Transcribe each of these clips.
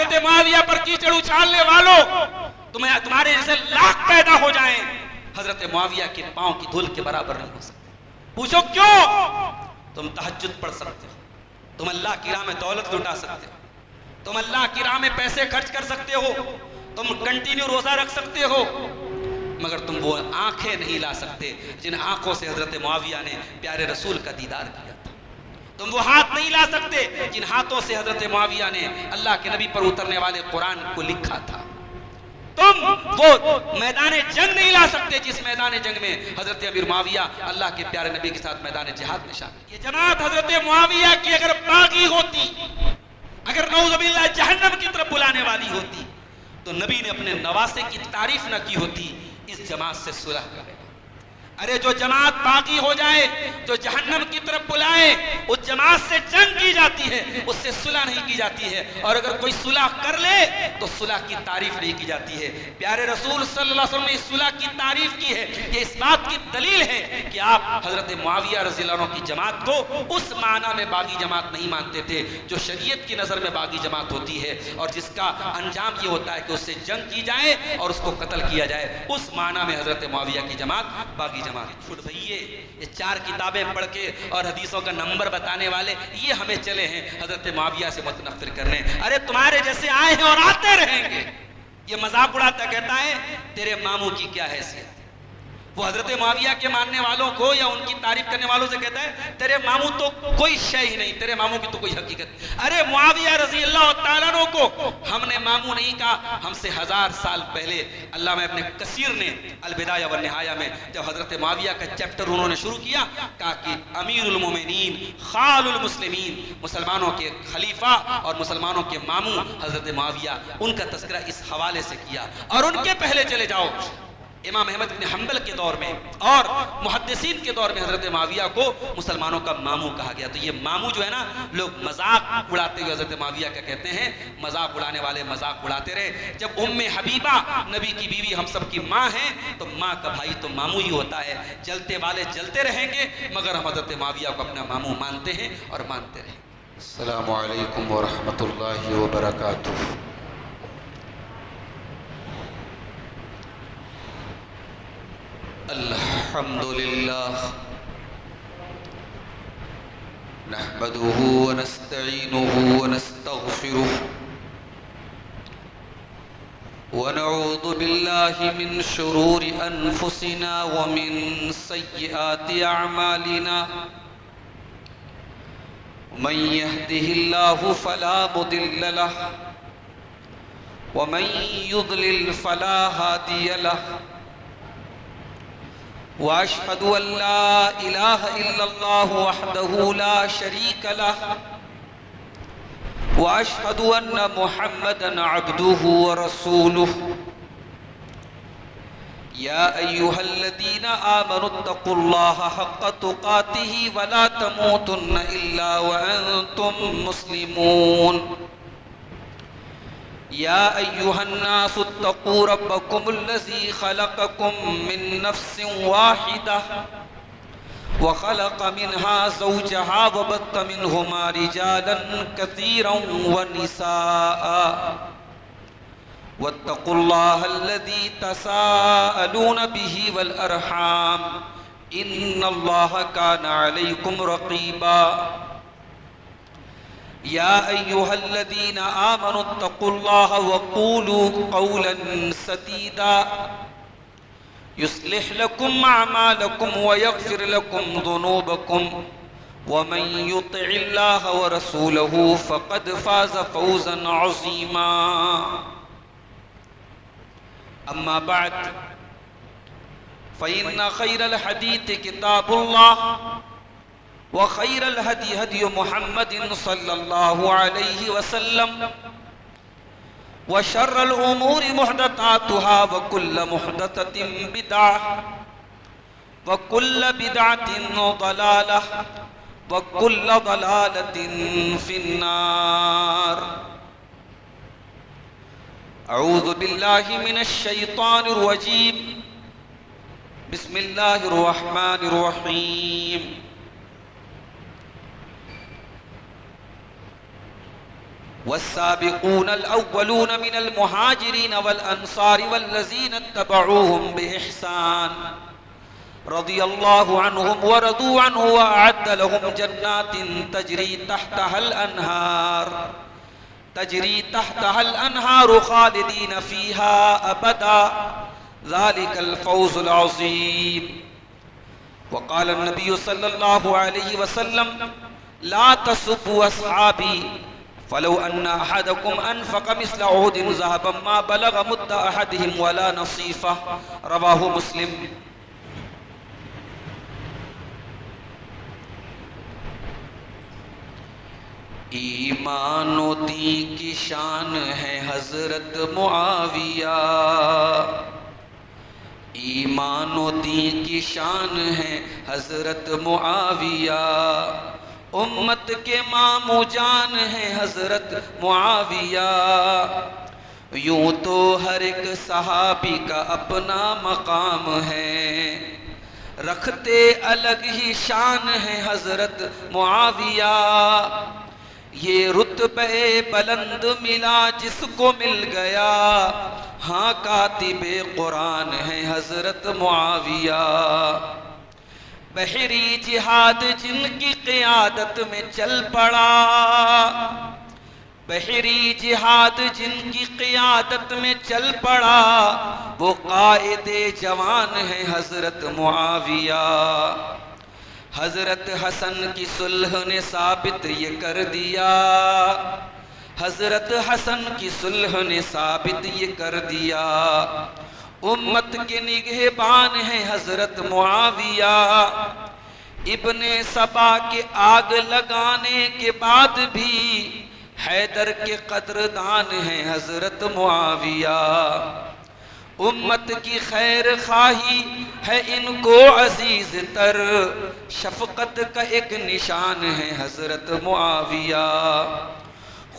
حضرت معاویہ پر کیچڑ اچھالنے والوں، تمہارے جیسے لاکھ پیدا ہو جائیں، حضرت معاویہ کے پاؤں کی دھول کے برابر نہیں ہو سکتے۔ پوچھو کیوں؟ تم تہجد پڑھ سکتے ہو، تم اللہ کی راہ میں دولت لٹا سکتے ہو، تم اللہ کی راہ میں پیسے خرچ کر سکتے ہو، تم کنٹینیو روزہ رکھ سکتے ہو، مگر تم وہ آنکھیں نہیں لا سکتے جن آنکھوں سے حضرت معاویہ نے پیارے رسول کا دیدار کیا تھا۔ تم وہ ہاتھ نہیں لا سکتے جن ہاتھوں سے حضرت معاویہ نے اللہ کے نبی پر اترنے والے قرآن کو لکھا تھا۔ تم وہ میدان جنگ نہیں لا سکتے جس میدان جنگ میں حضرت امیر معاویہ اللہ کے پیارے نبی کے ساتھ میدان جہاد میں شامل۔ یہ جماعت حضرت معاویہ کی اگر باغی ہوتی، اگر نعوذ باللہ جہنم کی طرف بلانے والی ہوتی، تو نبی نے اپنے نواسے کی تعریف نہ کی ہوتی، اس جماعت سے صلح کرے۔ ارے جو جماعت باقی ہو جائے، جو جہنم کی طرف بلائے، اس جماعت سے جنگ کی جاتی ہے، اس سے صلح نہیں کی جاتی ہے، اور اگر کوئی صلح کر لے تو صلح کی تعریف نہیں کی جاتی ہے۔ پیارے رسول صلی اللہ علیہ وسلم نے اس صلح کی تعریف کی ہے۔ یہ اس بات کی دلیل ہے کہ آپ حضرت معاویہ رضی اللہ عنہ کی جماعت کو اس معنی میں باغی جماعت نہیں مانتے تھے جو شریعت کی نظر میں باغی جماعت ہوتی ہے، اور جس کا انجام یہ ہوتا ہے کہ اس سے جنگ کی جائے اور اس کو قتل کیا جائے۔ اس معنی میں حضرت معاویہ کی جماعت باغی جماعت۔ چھوڑ بھئیے، یہ 4 کتابیں پڑھ کے اور حدیثوں کا نمبر بتانے والے یہ ہمیں چلے ہیں حضرت معاویہ سے متنفر کرنے۔ ارے تمہارے جیسے آئے ہیں اور آتے رہیں گے۔ یہ مذاق اڑاتا کہتا ہے تیرے ماموں کی کیا حیثیت؟ وہ حضرت معاویہ کے ماننے والوں کو یا ان کی تعریف کرنے والوں سے کہتا ہے تیرے ماموں تو کوئی شے ہی نہیں، تیرے ماموں کی تو کوئی حقیقت۔ ارے معاویہ رضی اللہ تعالیٰ عنہ کو ہم نے ماموں نہیں کہا، ہم سے 1000 سال پہلے علامہ ابن کثیر نے البدایہ والنہایہ میں جب حضرت معاویہ کا چیپٹر انہوں نے شروع کیا، کہا کہ امیر المومنین خال المسلمین، مسلمانوں کے خلیفہ اور مسلمانوں کے ماموں حضرت معاویہ، ان کا تذکرہ اس حوالے سے کیا۔ اور ان کے پہلے چلے جاؤ امام احمد بن حنبل کے دور میں اور محدثین کے دور میں حضرت معاویہ کو مسلمانوں کا ماموں کہا گیا۔ تو یہ ماموں جو ہے نا، لوگ مذاق اڑاتے ہوئے حضرت معاویہ کا کہتے ہیں، مذاق اڑانے والے مذاق اڑاتے رہے۔ جب ام حبیبہ نبی کی بیوی ہم سب کی ماں ہیں تو ماں کا بھائی تو ماموں ہی ہوتا ہے۔ جلتے والے جلتے رہیں گے مگر ہم حضرت معاویہ کو اپنا ماموں مانتے ہیں اور مانتے رہیں گے۔ السلام علیکم ورحمۃ اللہ وبرکاتہ۔ الحمدللہ نحمده ونستعینه ونستغفره ونعوذ باللہ من شرور انفسنا ومن سیئات اعمالنا من يهده الله فلا مضل له ومن يضلل فلا هادي له واشهد ان لا اله الا الله وحده لا شريك له واشهد ان محمدا عبده ورسوله يا ايها الذين امنوا اتقوا الله حق تقاته ولا تموتن الا وانتم مسلمون يا أيها الناس اتقوا ربكم الذي خلقكم من نفس واحدة وخلق منها زوجها وبث منهما رجالا كثيرا ونساء واتقوا الله الذي تساءلون به والأرحام إن الله كان عليكم رقيبا يا أيها الذين آمنوا اتقوا الله وقولوا قولا سديدا يصلح لكم أعمالكم ويغفر لكم ذنوبكم ومن يطع الله ورسوله فقد فاز فوزا عظيما أما بعد فإن خير الحديث كتاب الله وخير الهدي هدي محمد صلى الله عليه وسلم وشر الأمور محدثاتها وكل محدثة بدعة وكل بدعة ضلالة وكل ضلالة في النار أعوذ بالله من الشيطان الرجيم بسم الله الرحمن الرحيم والسابقون الأولون من المهاجرين والأنصار والذين اتبعوهم بإحسان رضي الله عنهم ورضوا عنه وأعد لهم جنات تجري تحتها الأنهار خالدين فيها أبدا ذلك الفوز العظيم. وقال النبي صلى الله عليه وسلم لا تسبوا أصحابي فلو أن أحدكم أنفق مثل عود ذهبا ما بلغ مد أحدهم ولا نصيفه رواه مسلم. ایمان و دین کی شان ہے حضرت معاویہ، ایمان و دین کی شان ہے حضرت معاویہ، امت کے ماموں جان ہے حضرت معاویہ. یوں تو ہر ایک صحابی کا اپنا مقام ہے، رکھتے الگ ہی شان ہے حضرت معاویہ. یہ رتبے بلند ملا جس کو مل گیا، ہاں کاتب قرآن ہے حضرت معاویہ. بحری جہاد جن کی قیادت میں چل پڑا، بحری جہاد جن کی قیادت میں چل پڑا، وہ قائد جوان ہے حضرت معاویہ. حضرت حسن کی صلح نے ثابت یہ کر دیا، حضرت حسن کی صلح نے ثابت یہ کر دیا. امت کے نگہبان ہیں حضرت معاویہ. ابن سبا کے آگ لگانے کے بعد بھی حیدر کے قدردان ہیں حضرت معاویہ. امت کی خیر خواہی ہے ان کو عزیز تر، شفقت کا ایک نشان ہے حضرت معاویہ.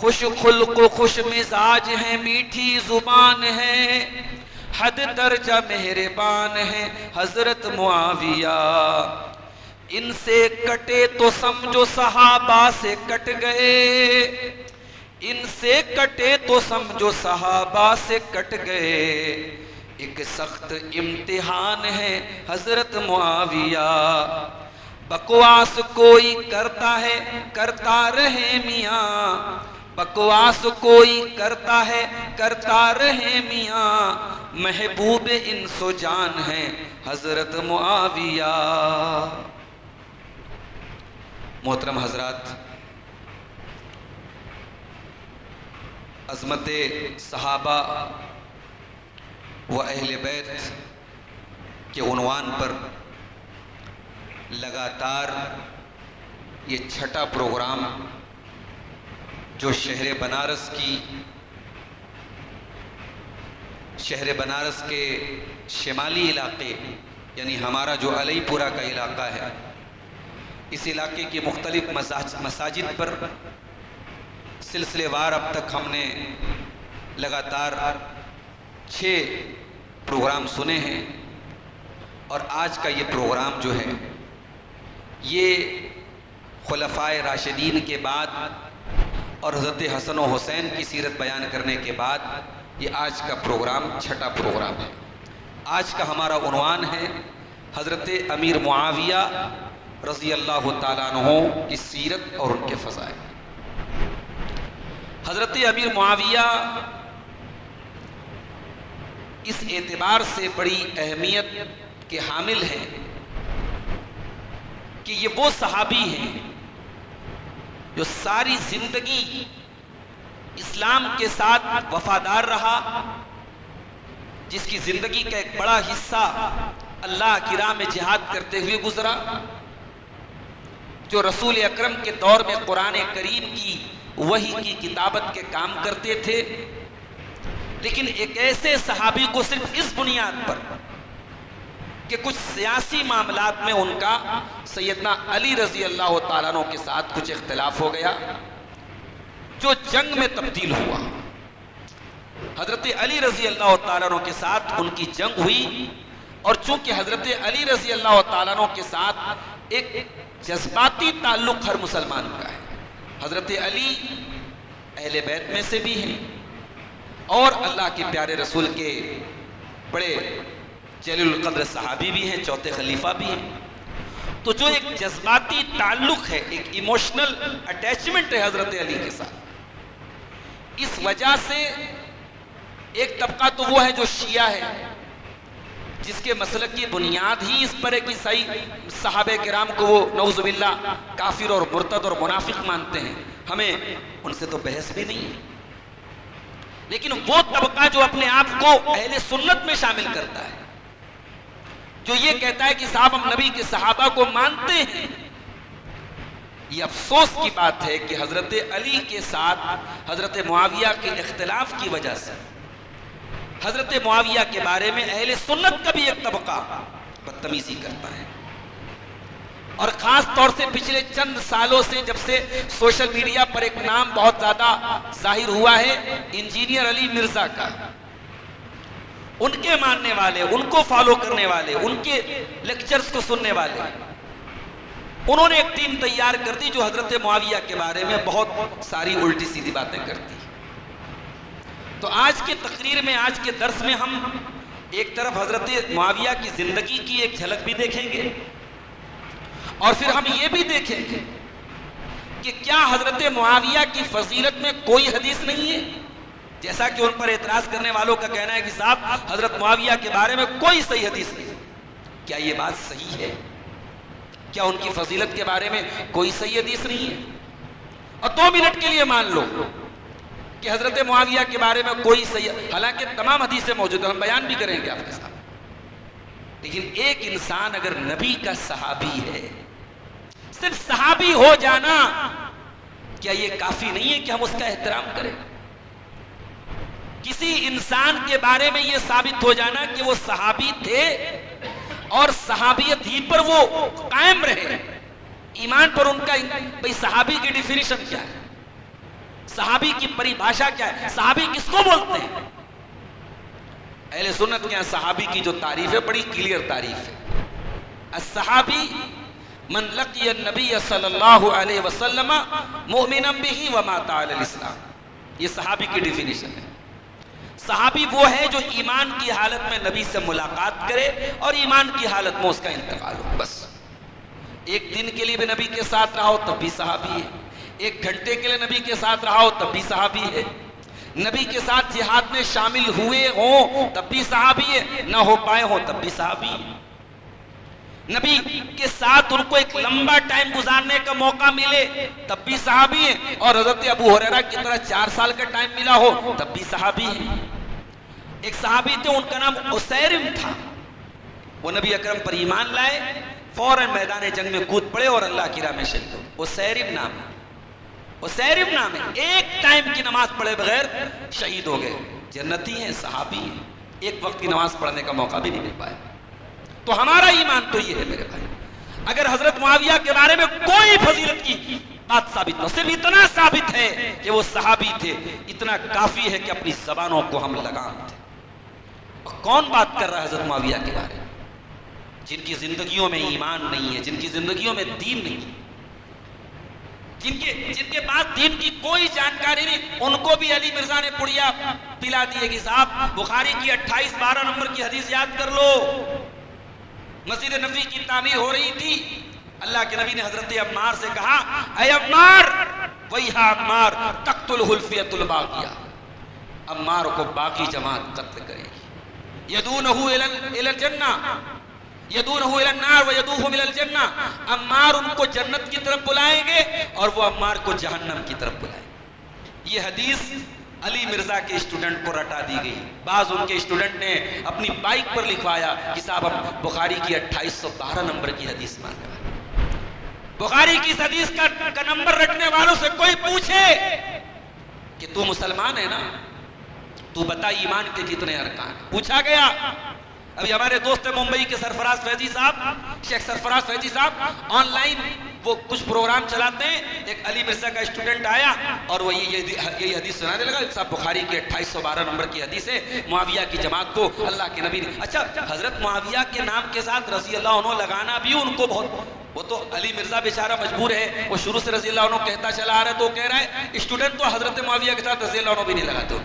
خوش خلق و خوش مزاج ہے، میٹھی زبان ہے، حد درجہ مہربان ہے حضرت معاویہ. ان سے کٹے تو سمجھو صحابہ سے کٹ گئے، ان سے کٹے تو سمجھو صحابہ سے کٹ گئے. ایک سخت امتحان ہے حضرت معاویہ. بکواس کوئی کرتا ہے کرتا رہے میاں، بکواس کوئی کرتا ہے کرتا رہے میاں، محبوب انس و جان ہے حضرت معاویہ. محترم حضرات، عظمت صحابہ و اہل بیت کے عنوان پر لگاتار یہ چھٹا پروگرام جو شہر بنارس کے شمالی علاقے یعنی ہمارا جو علی پورہ کا علاقہ ہے، اس علاقے کی مختلف مساجد پر سلسلے وار اب تک ہم نے لگاتار 6 پروگرام سنے ہیں. اور آج کا یہ پروگرام جو ہے یہ خلفائے راشدین کے بعد اور حضرت حسن و حسین کی سیرت بیان کرنے کے بعد یہ آج کا پروگرام چھٹا پروگرام ہے. آج کا ہمارا عنوان ہے حضرت امیر معاویہ رضی اللہ تعالیٰ عنہ کی سیرت اور ان کے فضائل. حضرت امیر معاویہ اس اعتبار سے بڑی اہمیت کے حامل ہیں کہ یہ وہ صحابی ہیں جو ساری زندگی اسلام کے ساتھ وفادار رہا، جس کی زندگی کا ایک بڑا حصہ اللہ کی راہ میں جہاد کرتے ہوئے گزرا، جو رسول اکرم کے دور میں قرآن کریم کی وحی کی کتابت کے کام کرتے تھے. لیکن ایک ایسے صحابی کو صرف اس بنیاد پر کہ کچھ سیاسی معاملات میں ان کا سیدنا علی رضی اللہ تعالیٰ عنہ کے ساتھ کچھ اختلاف ہو گیا، جو جنگ میں تبدیل ہوا. حضرت علی رضی اللہ تعالیٰ عنہ کے ساتھ ان کی جنگ ہوئی، اور چونکہ حضرت علی رضی اللہ تعالیٰ عنہ کے ساتھ ایک جذباتی تعلق ہر مسلمان کا ہے. حضرت علی اہل بیت میں سے بھی ہیں اور اللہ کے پیارے رسول کے بڑے جلیل القدر صحابی بھی ہیں، چوتھے خلیفہ بھی ہیں۔ تو جو ایک جذباتی تعلق ہے، ایک ایموشنل اٹیچمنٹ ہے حضرت علی کے ساتھ، اس وجہ سے ایک طبقہ تو وہ ہے جو شیعہ ہے، جس کے مسلک کی بنیاد ہی اس پر ہے کہ صحابہ کرام کو وہ نعوذ باللہ کافر اور مرتد اور منافق مانتے ہیں، ہمیں ان سے تو بحث بھی نہیں ہے۔ لیکن وہ طبقہ جو اپنے آپ کو اہل سنت میں شامل کرتا ہے، جو یہ کہتا ہے کہ صاحب ہم نبی کے صحابہ کو مانتے ہیں، یہ افسوس کی بات ہے کہ حضرت علی کے ساتھ حضرت معاویہ کے اختلاف کی وجہ سے حضرت معاویہ کے بارے میں اہل سنت کا بھی ایک طبقہ بدتمیزی کرتا ہے، اور خاص طور سے پچھلے چند سالوں سے جب سے سوشل میڈیا پر ایک نام بہت زیادہ ظاہر ہوا ہے انجینئر علی مرزا کا، ان کے ماننے والے، ان کو فالو کرنے والے، ان کے لیکچرز کو سننے والے، انہوں نے ایک ٹیم تیار کر دی جو حضرت معاویہ کے بارے میں بہت ساری الٹی سیدھی باتیں کرتی۔ تو آج کے تقریر میں، آج کے درس میں ہم ایک طرف حضرت معاویہ کی زندگی کی ایک جھلک بھی دیکھیں گے، اور پھر ہم یہ بھی دیکھیں گے کہ کیا حضرت معاویہ کی فضیلت میں کوئی حدیث نہیں ہے، جیسا کہ ان پر اعتراض کرنے والوں کا کہنا ہے کہ صاحب حضرت معاویہ کے بارے میں کوئی صحیح حدیث نہیں۔ کیا یہ بات صحیح ہے؟ کیا ان کی فضیلت کے بارے میں کوئی صحیح حدیث نہیں ہے؟ اور 2 منٹ کے لیے مان لو کہ حضرت معاویہ کے بارے میں کوئی صحیح، حالانکہ تمام حدیثیں موجود ہیں، ہم بیان بھی کریں گے آپ کے ساتھ، لیکن ایک انسان اگر نبی کا صحابی ہے، صرف صحابی ہو جانا کیا یہ کافی نہیں ہے کہ ہم اس کا احترام کریں؟ کسی انسان کے بارے میں یہ ثابت ہو جانا کہ وہ صحابی تھے اور صحابیت ہی پر وہ قائم رہے، ایمان پر ان کا، بھئی صحابی کی ڈیفینیشن کیا ہے؟ صحابی کی پریبھاشا کیا ہے؟ صحابی کس کو بولتے ہیں؟ اہل سنت کے یہاں صحابی کی جو تعریف ہے بڑی کلیئر تعریف ہے، الصحابی من لقی النبی صلی اللہ علیہ وسلم مؤمنا بہ ومات علی الاسلام، یہ صحابی کی ڈیفینیشن ہے۔ صحابی وہ ہے جو ایمان کی حالت میں نبی سے ملاقات کرے اور ایمان کی حالت میں اس کا انتقال ہو، بس ایک دن کے لیے بھی نبی کے ساتھ رہا ہو تب بھی صحابی ہے، 1 گھنٹے کے لیے نبی کے ساتھ رہا ہو تب بھی صحابی ہے، نبی کے ساتھ جہاد میں شامل ہوئے ہوں تب بھی صحابی ہے، نہ ہو پائے ہوں تب بھی صحابی ہے، نبی کے ساتھ ان کو ایک لمبا ٹائم گزارنے کا موقع ملے تب بھی صحابی ہے، اور حضرت ابو ہریرہ کی طرح 4 سال کا ٹائم ملا ہو تب بھی صحابی ہے۔ ایک صحابی تھے، ان کا نام اسیرم تھا، وہ نبی اکرم پر ایمان لائے، فوراً میدان جنگ میں کود پڑے اور اللہ کی راہ میں شہید ہو، اسیرم نام ہے، اسیرم نام ہے، ایک ٹائم کی نماز پڑھے بغیر شہید ہو گئے، جنتی ہیں، صحابی ہیں، ایک وقت کی نماز پڑھنے کا موقع بھی نہیں مل پایا۔ تو ہمارا ایمان تو یہ ہے میرے بھائی، اگر حضرت معاویہ کے بارے میں کوئی فضیلت کی بات ثابت نہ، صرف اتنا ثابت ہے کہ وہ صحابی تھے، اتنا کافی ہے کہ اپنی زبانوں کو ہم لگام دیں۔ اور کون بات کر رہا ہے حضرت معاویہ کے بارے میں؟ جن کی زندگیوں میں ایمان نہیں ہے، جن کی زندگیوں میں دین نہیں ہے، جن کے پاس دین کی کوئی جانکاری نہیں، ان کو بھی علی مرزا نے پڑیا پلا دیے کہ صاحب بخاری کی 28-12 نمبر کی حدیث یاد کر لو، مسجد نبوی کی تعمیر ہو رہی تھی، اللہ کے نبی نے حضرت عمار سے کہا، اے عمار ویہا عمار تقتلہ الفئۃ الباغیہ، عمار کو باقی جماعت قتل کرے گی، یدونہ الی الجنہ یدونہ الی النار ویدوہم الی الجنہ، عمار ان کو جنت کی طرف بلائیں گے اور وہ عمار کو جہنم کی طرف بلائیں گے۔ یہ حدیث علی مرزا کے اسٹوڈنٹ کو رٹا دی گئی، بعض ان کے اسٹوڈنٹ نے اپنی بائک پر لکھوایا کہ صاحب ہم بخاری کی 2812 نمبر کی حدیث ماننے والے۔ بخاری کی اس حدیث کا نمبر رکھنے والوں سے کوئی پوچھے کہ تو مسلمان ہے نا، تو بتا ایمان کے کتنے ارکان؟ پوچھا گیا۔ ابھی ہمارے دوست ممبئی کے سرفراز فیضی صاحب، شیخ سرفراز فیضی صاحب آن لائن وہ کچھ پروگرام چلاتے ہیں، ایک علی مرزا کا اسٹوڈنٹ آیا اور وہ یہی حدیث سنانے لگا، صاحب بخاری کی 2812 نمبر کی حدیث ہے، معاویہ کی جماعت کو اللہ کے نبی نے، اچھا حضرت معاویہ کے نام کے ساتھ رضی اللہ عنہ لگانا بھی ان کو بہت وہ تو علی مرزا بیچارہ مجبور ہے، وہ شروع سے رضی اللہ عنہ کہتا چلا آ رہا ہے، تو وہ کہہ رہا ہے اسٹوڈنٹ تو حضرت معاویہ کے ساتھ رضی اللہ عنہ بھی نہیں لگاتے ان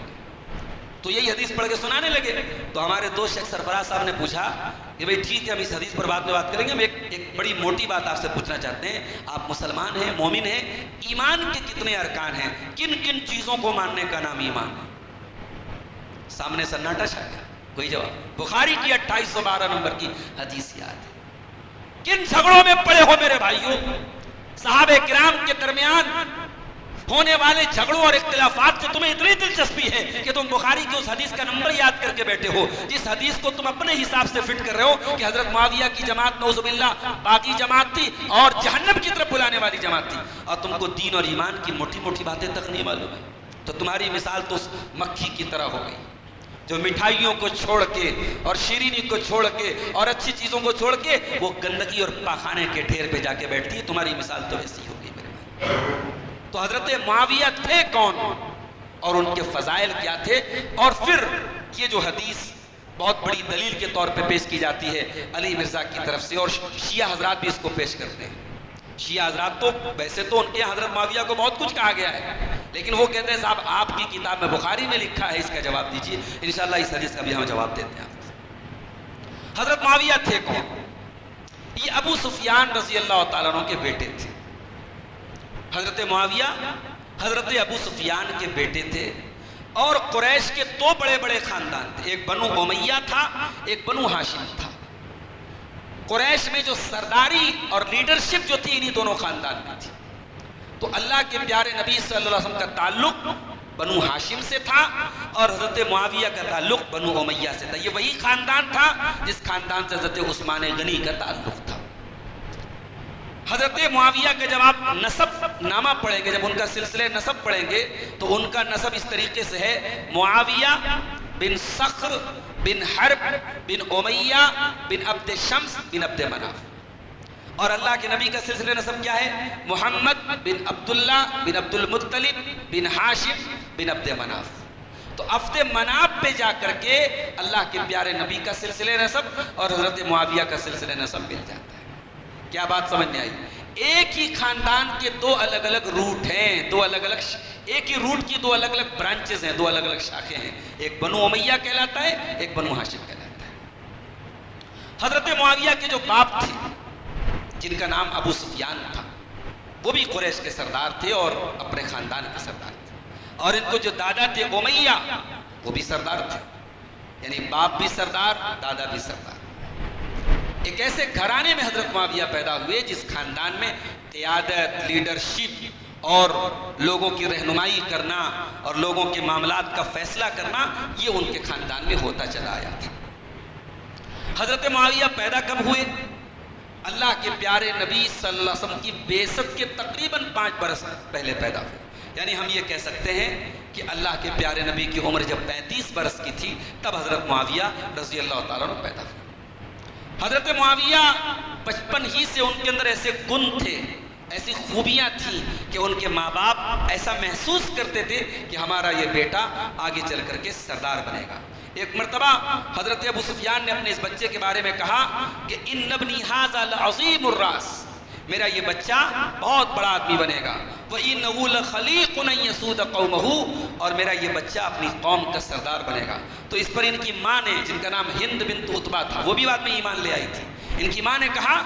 تو یہی حدیث پڑھ کے سنانے لگے۔ تو ہمارے دوست شیخ سرفراز صاحب نے پوچھا کہ بھئی ٹھیک ہے ہم اس حدیث پر بعد میں بات کریں گے، ہم ایک بڑی موٹی بات آپ سے پوچھنا چاہتے ہیں، آپ مسلمان ہیں، مومن ہیں، ایمان کے کتنے ارکان ہیں، کن کن چیزوں کو ماننے کا نام ایمان ہے؟ سامنے سناٹا چھا گیا، کوئی جواب؟ بخاری کی 2812 نمبر کی حدیث یاد ہے۔ کن جھگڑوں میں پڑے ہو میرے بھائیوں؟ صحابہ کرام کے درمیان ہونے والے جھگڑوں اور اختلافات سے تمہیں اتنی دلچسپی ہے کہ تم بخاری کی اس حدیث کا نمبر یاد کر کے بیٹھے ہو، جس حدیث کو تم اپنے حساب سے فٹ کر رہے ہو کہ حضرت معاویہ کی جماعت نعوذ باللہ باقی جماعت تھی اور جہنم کی طرف بلانے والی جماعت تھی، اور تم کو دین اور ایمان کی موٹی موٹی باتیں تک نہیں معلوم ہے۔ تو تمہاری مثال تو اس مکھی کی طرح ہو گئی جو مٹھائیوں کو چھوڑ کے اور شیرینی کو چھوڑ کے اور اچھی چیزوں کو چھوڑ کے وہ گندگی اور پاخانے کے ڈھیر پہ جا کے بیٹھتی ہے۔ تمہاری مثال تو ایسی ہوگی میرے بھائی۔ تو حضرت معاویہ تھے کون اور ان کے فضائل کیا تھے؟ اور پھر یہ جو حدیث بہت بڑی دلیل کے طور پہ پیش کی جاتی ہے علی مرزا کی طرف سے، اور شیعہ حضرات بھی اس کو پیش کرتے ہیں۔ شیعہ حضرات تو ویسے تو ان کے حضرت معاویہ کو بہت کچھ کہا گیا ہے، لیکن وہ کہتے ہیں صاحب آپ کی کتاب میں بخاری میں لکھا ہے، اس کا جواب دیجئے۔ انشاءاللہ اس حدیث کا بھی ہم جواب دیتے ہیں۔ حضرت معاویہ تھے کون؟ یہ ابو سفیان رضی اللہ تعالیٰ عنہ کے بیٹے تھے۔ حضرت معاویہ حضرت ابو سفیان کے بیٹے تھے، اور قریش کے دو بڑے بڑے خاندان تھے، ایک بنو امیہ تھا، ایک بنو ہاشم تھا۔ قریش میں جو سرداری اور لیڈرشپ جو تھی انہی دونوں خاندان میں تھی۔ تو اللہ کے پیارے نبی صلی اللہ علیہ وسلم کا تعلق بنو ہاشم سے تھا اور حضرت معاویہ کا تعلق بنو امیہ سے تھا۔ یہ وہی خاندان تھا جس خاندان سے حضرت عثمان غنی کا تعلق تھا۔ حضرت معاویہ کا جب آپ نسب نامہ پڑھیں گے، جب ان کا سلسلہ نسب پڑھیں گے تو ان کا نسب اس طریقے سے ہے: معاویہ بن صخر بن حرب بن امیہ بن عبد شمس بن عبد مناف۔ اور اللہ کے نبی کا سلسلہ نسب کیا ہے؟ محمد بن عبداللہ بن عبد المطلب بن ہاشم بن عبد مناف۔ تو عبد مناف پہ جا کر کے اللہ کے پیارے نبی کا سلسلہ نسب اور حضرت معاویہ کا سلسلہ نسب مل جاتا ہے۔ کیا بات سمجھ میں آئی؟ ایک ہی خاندان کے دو الگ الگ روٹ ہیں، دو الگ الگ ایک ہی روٹ کی دو الگ الگ برانچز ہیں، دو الگ الگ شاخیں ہیں۔ ایک بنو امیہ کہلاتا ہے، ایک بنو ہاشم کہلاتا ہے۔ حضرت معاویہ کے جو باپ تھے جن کا نام ابو سفیان تھا، وہ بھی قریش کے سردار تھے اور اپنے خاندان کے سردار تھے، اور ان کو جو دادا تھے امیہ وہ بھی سردار تھے، یعنی باپ بھی سردار دادا بھی سردار۔ ایک ایسے گھرانے میں حضرت معاویہ پیدا ہوئے جس خاندان میں قیادت، لیڈرشپ اور لوگوں کی رہنمائی کرنا اور لوگوں کے معاملات کا فیصلہ کرنا یہ ان کے خاندان میں ہوتا چلا آیا تھا۔ حضرت معاویہ پیدا کب ہوئے؟ اللہ کے پیارے نبی صلی اللہ علیہ وسلم کی بعثت کے تقریباً 5 برس پہلے پیدا ہوئے۔ یعنی ہم یہ کہہ سکتے ہیں کہ اللہ کے پیارے نبی کی عمر جب 35 برس کی تھی تب حضرت معاویہ رضی اللہ تعالیٰ عنہ پیدا ہوئے۔ حضرت معاویہ بچپن ہی سے ان کے اندر ایسے گن تھے، ایسی خوبیاں تھیں کہ ان کے ماں باپ ایسا محسوس کرتے تھے کہ ہمارا یہ بیٹا آگے چل کر کے سردار بنے گا۔ ایک مرتبہ حضرت ابو سفیان نے اپنے اس بچے کے بارے میں کہا کہ ان ابنی ھذا لعظیم الراس، میرا یہ بچہ بہت بڑا آدمی بنے گا، وَإِنَّهُ لَخَلِيقٌ أَن يَسُودَ قَوْمَهُ، اور میرا یہ بچہ اپنی قوم کا سردار بنے گا۔ تو اس پر ان کی ماں نے، جن کا نام ہند بنت عتبہ تھا، وہ بھی بعد میں ایمان لے آئی تھی، ان کی ماں نے کہا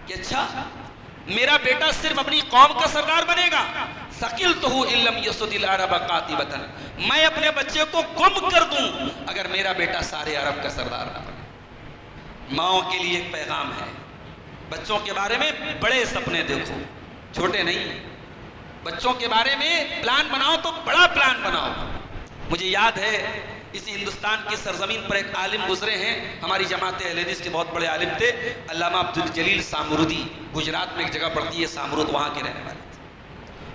کہ اچھا میرا بیٹا صرف اپنی قوم کا سردار بنے گا، ثَقِلْتُهُ إِن لَّمْ يَسُدِ الْعَرَبَ قَاطِبَةً، میں اپنے بچے کو گم کر دوں اگر میرا بیٹا سارے عرب کا سردار نہ بنے۔ ماؤں کے لیے ایک پیغام ہے، بچوں کے بارے میں بڑے سپنے دیکھو، چھوٹے نہیں۔ بچوں کے بارے میں پلان بناؤ تو بڑا پلان بناؤ۔ مجھے یاد ہے اسی ہندوستان کی سرزمین پر ایک عالم گزرے ہیں، ہماری جماعت اہل حدیث کے بہت بڑے عالم تھے، علامہ عبدالجلیل سامرودی، گجرات میں ایک جگہ پڑتی ہے سامرود، وہاں کے رہنے والے تھے۔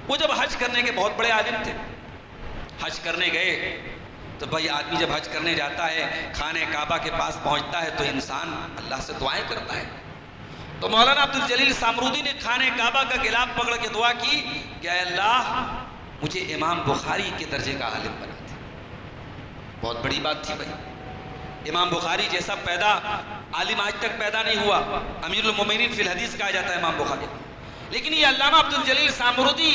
وہ جب حج کرنے کے بہت بڑے عالم تھے، حج کرنے گئے تو بھائی آدمی جب حج کرنے جاتا ہے، خانہ کعبہ کے پاس پہنچتا ہے تو انسان اللہ سے دعائیں کرتا ہے۔ تو مولانا عبدالجلیل سامرودی نے خانہ کعبہ کا غلاف پکڑ کے دعا کی کہ اے اللہ مجھے امام بخاری کے درجے کا عالم بنا دے۔ بہت بڑی بات تھی بھائی، امام بخاری جیسا پیدا عالم آج تک پیدا نہیں ہوا، امیر المومنین فی الحدیث کہا جاتا ہے امام بخاری، لیکن یہ علامہ عبد الجلیل سامردی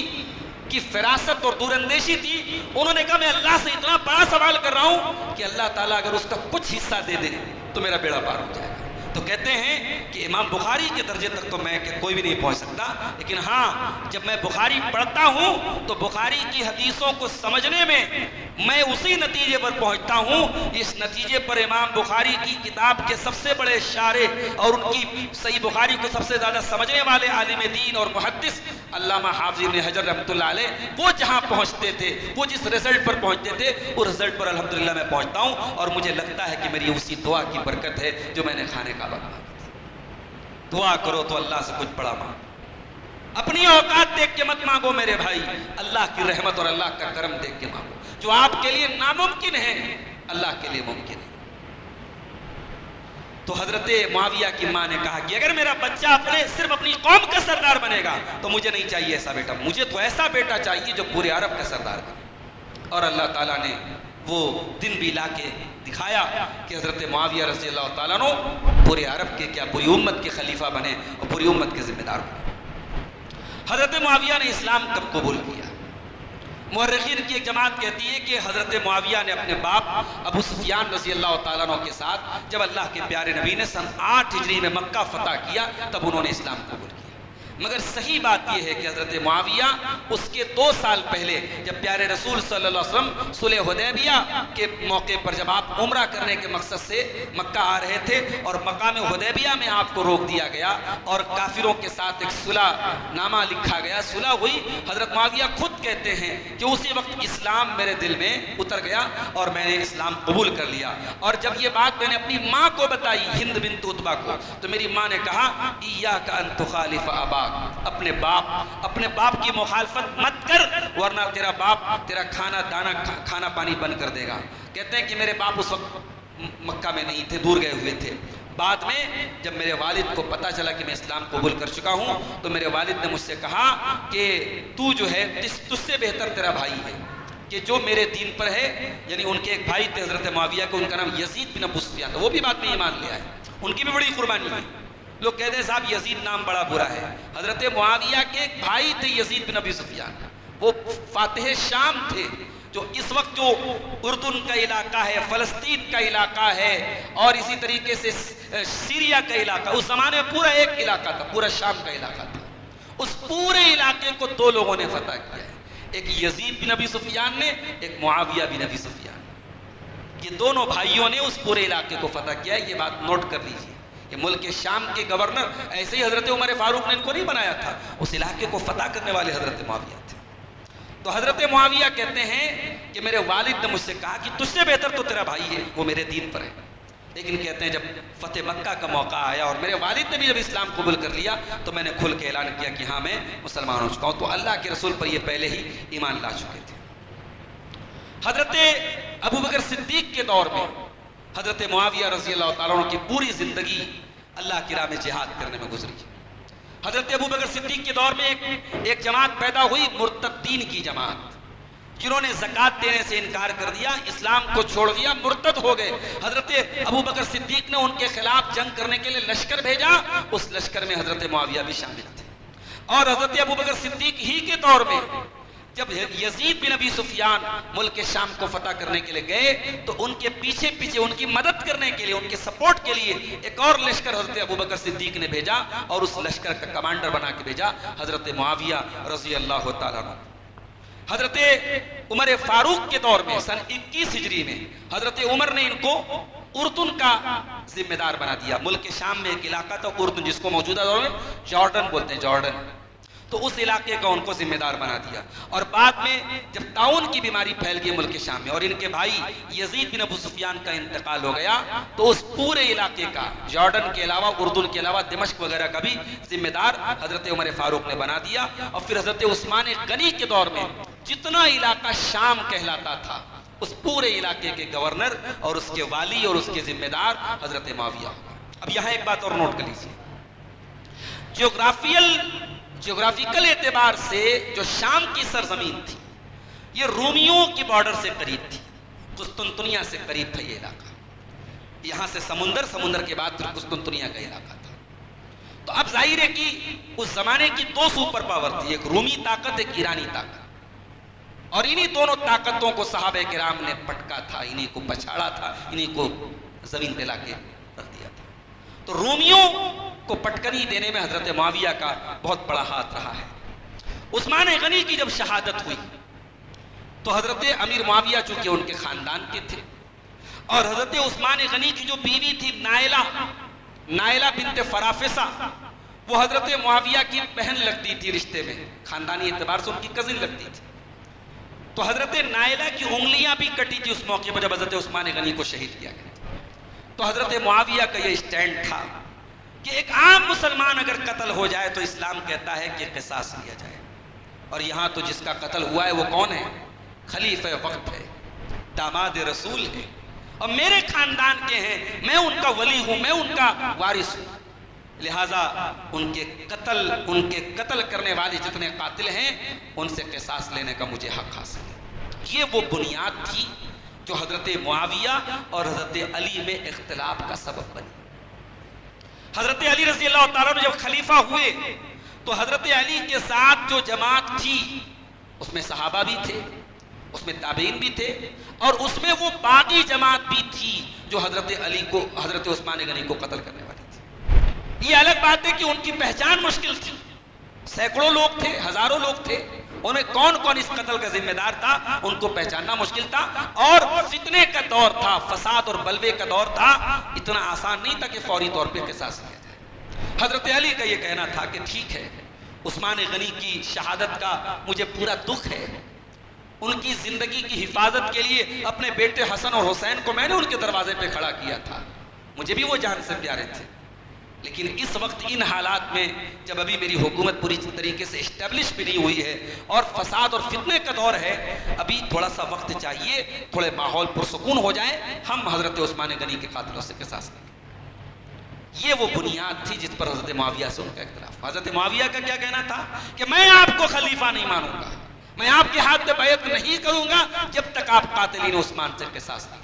کی فراست اور دور اندیشی تھی. انہوں نے کہا میں اللہ سے اتنا بڑا سوال کر رہا ہوں کہ اللہ تعالیٰ اگر اس کا کچھ حصہ دے دے تو میرا بیڑا پار ہو جائے گا. تو کہتے ہیں کہ امام بخاری کے درجے تک تو میں کوئی بھی نہیں پہنچ سکتا، لیکن ہاں جب میں بخاری پڑھتا ہوں تو بخاری کی حدیثوں کو سمجھنے میں اسی نتیجے پر پہنچتا ہوں. اس نتیجے پر امام بخاری کی کتاب کے سب سے بڑے شارح اور ان کی صحیح بخاری کو سب سے زیادہ سمجھنے والے عالم دین اور محدث علامہ حافظ ابن حجر رحمۃ اللہ علیہ وہ جہاں پہنچتے تھے، وہ جس رزلٹ پر پہنچتے تھے، وہ رزلٹ پر الحمدللہ میں پہنچتا ہوں. اور مجھے لگتا ہے کہ میری اسی دعا کی برکت ہے جو میں نے کھانے کا وقت. دعا کرو تو اللہ سے کچھ بڑا مانگو. اپنی اوقات دیکھ کے مت مانگو میرے بھائی، اللہ کی رحمت اور اللہ کا کرم دیکھ کے مانگو. جو آپ کے لیے ناممکن ہے اللہ کے لیے ممکن ہے. تو حضرت معاویہ کی ماں نے کہا کہ اگر میرا بچہ صرف اپنی قوم کا سردار بنے گا تو مجھے نہیں چاہیے ایسا بیٹا، مجھے تو ایسا بیٹا چاہیے جو پورے عرب کا سردار بنے. اور اللہ تعالیٰ نے وہ دن بھی لا کے دکھایا کہ حضرت معاویہ رضی اللہ تعالیٰ عنہ پورے عرب کے کیا پوری امت کے خلیفہ بنے اور پوری امت کے ذمہ دار بنے. حضرت معاویہ نے اسلام کب قبول کیا؟ مورخین کی ایک جماعت کہتی ہے کہ حضرت معاویہ نے اپنے باپ ابو سفیان رضی اللہ تعالیٰ عنہ کے ساتھ جب اللہ کے پیارے نبی نے سن 8 ہجری میں مکہ فتح کیا تب انہوں نے اسلام قبول کیا. مگر صحیح بات یہ ہے کہ حضرت معاویہ اس کے 2 سال پہلے جب پیارے رسول صلی اللہ علیہ وسلم صلح حدیبیہ کے موقع پر جب آپ عمرہ کرنے کے مقصد سے مکہ آ رہے تھے اور مقام حدیبیہ میں آپ کو روک دیا گیا اور کافروں کے ساتھ ایک صلح نامہ لکھا گیا، صلح ہوئی. حضرت معاویہ خود کہتے ہیں کہ اسی وقت اسلام میرے دل میں اتر گیا اور میں نے اسلام قبول کر لیا. اور جب یہ بات میں نے اپنی ماں کو بتائی، ہند بنت عتبہ کو، تو میری ماں نے کہا ایاک ان تخالف اباک، اپنے باپ کی مخالفت مت کر ورنہ تیرا باپ تیرا کھانا پانی بند کر دے گا. کہتے ہیں کہ میرے باپ اس وقت مکہ میں نہیں تھے، دور گئے ہوئے تھے. بعد میں جب میرے والد کو پتا چلا کہ میں اسلام قبول کر چکا ہوں تو میرے والد نے مجھ سے کہا کہ تو جو ہے تجھ سے بہتر تیرا بھائی ہے کہ جو میرے دین پر ہے. یعنی ان کے ایک بھائی تھے حضرت معاویہ کو، ان کا نام یزید بن ابو سفیان تھا، وہ بھی بعد میں ایمان لے آئے. ان کی بھی بڑی قربانی ہے. لوگ کہتے ہیں صاحب یزید نام بڑا برا ہے. حضرت معاویہ کے ایک بھائی تھے یزید بن ابی سفیان، وہ فاتح شام تھے، جو اس وقت جو اردن کا علاقہ ہے، فلسطین کا علاقہ ہے اور اسی طریقے سے سیریا کا علاقہ، اس زمانے میں پورا ایک علاقہ تھا، پورا شام کا علاقہ تھا. اس پورے علاقے کو 2 لوگوں نے فتح کیا ہے، ایک یزید بن ابی سفیان نے، ایک معاویہ بن ابی سفیان. یہ دونوں بھائیوں نے اس پورے علاقے کو فتح کیا ہے. یہ بات نوٹ کر لیجیے کہ ملک شام کے گورنر ایسے ہی حضرت عمر فاروق نے ان کو نہیں بنایا تھا، اس علاقے کو فتح کرنے والے حضرت معاویہ تھے. تو حضرت معاویہ کہتے ہیں کہ میرے والد نے مجھ سے کہا کہ تجھ سے بہتر تو تیرا بھائی ہے، وہ میرے دین پر ہے. لیکن کہتے ہیں جب فتح مکہ کا موقع آیا اور میرے والد نے بھی جب اسلام قبول کر لیا تو میں نے کھل کے اعلان کیا کہ ہاں میں مسلمان ہو چکا ہوں. تو اللہ کے رسول پر یہ پہلے ہی ایمان لا چکے تھے. حضرت ابوبکر صدیق کے دور میں حضرت معاویہ رضی اللہ تعالیٰ عنہ کی پوری زندگی اللہ کی راہ میں جہاد کرنے میں گزری. حضرت ابوبکر صدیق کے دور میں ایک جماعت پیدا ہوئی، مرتدین کی جماعت، جنہوں نے زکوٰۃ دینے سے انکار کر دیا، اسلام کو چھوڑ دیا، مرتد ہو گئے. حضرت ابوبکر صدیق نے ان کے خلاف جنگ کرنے کے لیے لشکر بھیجا. اس لشکر میں حضرت معاویہ بھی شامل تھے. اور حضرت ابوبکر صدیق ہی کے دور میں جب یزید بن ابی سفیان ملک شام کو فتح کرنے کے لیے گئے تو ان کے پیچھے ان کی مدد کرنے کے لیے، ان کے سپورٹ کے لیے ایک اور لشکر حضرت ابوبکر صدیق نے بھیجا اور اس لشکر کا کمانڈر بنا کے بھیجا حضرت معاویہ رضی اللہ تعالیٰ عنہ. حضرت عمر فاروق کے دور میں سن 21 ہجری میں حضرت عمر نے ان کو اردن کا ذمہ دار بنا دیا. ملک شام میں ایک علاقہ تھا اردن، جس کو موجودہ دور میں جارڈن بولتے ہیں، جارڈن. تو اس علاقے کا ان کو ذمہ دار بنا دیا. اور بعد میں جب طاعون کی بیماری پھیل گئی ملک شام میں اور ان کے بھائی یزید بن ابو سفیان کا انتقال ہو گیا تو اس پورے علاقے کا جارڈن کے علاوہ، اردن کے علاوہ دمشق وغیرہ کا بھی ذمہ دار حضرت عمر فاروق نے بنا دیا. اور پھر حضرت عثمان غنی کے دور میں جتنا علاقہ شام کہلاتا تھا اس پورے علاقے کے گورنر اور اس کے والی اور اس کے ذمہ دار حضرت معاویہ. اب یہاں ایک بات اور نوٹ کر لیجیے، جغرافیکل اعتبار سے جو شام کی سرزمین تھی یہ رومیوں کی بارڈر سے قریب تھی، قسطنطنیہ سے قریب تھا یہ علاقہ. یہاں سے سمندر کے بعد پھر قسطنطنیہ کا علاقہ تھا. تو اب ظاہر ہے کہ اس زمانے کی دو سپر پاور تھی, ایک رومی طاقت, ایک ایرانی طاقت, اور انہی دونوں طاقتوں کو صحابہ کرام نے پٹکا تھا, انہی کو پچھاڑا تھا, انہی کو زمین پہ لا کے رکھ دیا تھا. تو رومیوں کو پٹکنی دینے میں حضرت معاویہ کا بہت بڑا ہاتھ رہا ہے. عثمان غنی کی جب شہادت ہوئی تو حضرت امیر معاویہ چونکہ ان کے خاندان کے تھے, اور حضرت عثمان غنی کی جو بیوی تھی نائلہ بنت فرافسہ, وہ حضرت معاویہ کی بہن لگتی تھی رشتے میں, خاندانی اعتبار سے ان کی کزن لگتی تھی. تو حضرت نائلہ کی انگلیاں بھی کٹی تھی اس موقع پر جب حضرت عثمان غنی کو شہید کیا گیا. تو حضرت معاویہ کا یہ اسٹینڈ تھا کہ ایک عام مسلمان اگر قتل ہو جائے تو اسلام کہتا ہے کہ قصاص لیا جائے, اور یہاں تو جس کا قتل ہوا ہے وہ کون ہے؟ خلیفہ وقت ہے, داماد رسول ہے, اور میرے خاندان کے ہیں, میں ان کا ولی ہوں, میں ان کا وارث ہوں, لہٰذا ان کے قتل کرنے والے جتنے قاتل ہیں ان سے قصاص لینے کا مجھے حق حاصل ہے. یہ وہ بنیاد تھی جو حضرت معاویہ اور حضرت علی میں اختلاف کا سبب بنی. حضرت علی رضی اللہ تعالیٰ جب خلیفہ ہوئے تو حضرت علی کے ساتھ جو جماعت تھی اس میں صحابہ بھی تھے, اس میں تابعین بھی تھے, اور اس میں وہ باقی جماعت بھی تھی جو حضرت علی کو, حضرت عثمان غنی کو قتل کرنے والی تھی. یہ الگ بات ہے کہ ان کی پہچان مشکل تھی, سینکڑوں لوگ تھے, ہزاروں لوگ تھے, ان میں کون کون اس قتل کا ذمہ دار تھا ان کو پہچاننا مشکل تھا, اور فتنے کا دور تھا, فساد اور بلوے کا دور تھا, اتنا آسان نہیں تھا کہ فوری طور پہ قصاص لیا جائے. حضرت علی کا یہ کہنا تھا کہ ٹھیک ہے, عثمان غنی کی شہادت کا مجھے پورا دکھ ہے, ان کی زندگی کی حفاظت کے لیے اپنے بیٹے حسن اور حسین کو میں نے ان کے دروازے پہ کھڑا کیا تھا, مجھے بھی وہ جان سے پیارے تھے, لیکن اس وقت ان حالات میں جب ابھی میری حکومت پوری طریقے سے اسٹیبلش بھی نہیں ہوئی ہے اور فساد اور فتنے کا دور ہے, ابھی تھوڑا سا وقت چاہیے, تھوڑے ماحول پرسکون ہو جائے, ہم حضرت عثمان غنی کے قاتلوں سے قصاص لیں. یہ وہ بنیاد تھی جس پر حضرت معاویہ سے ان کا اختلاف. حضرت معاویہ کا کیا کہنا تھا کہ میں آپ کو خلیفہ نہیں مانوں گا, میں آپ کے ہاتھ میں بیعت نہیں کروں گا جب تک آپ قاتلین عثمان سے قصاص نہیں.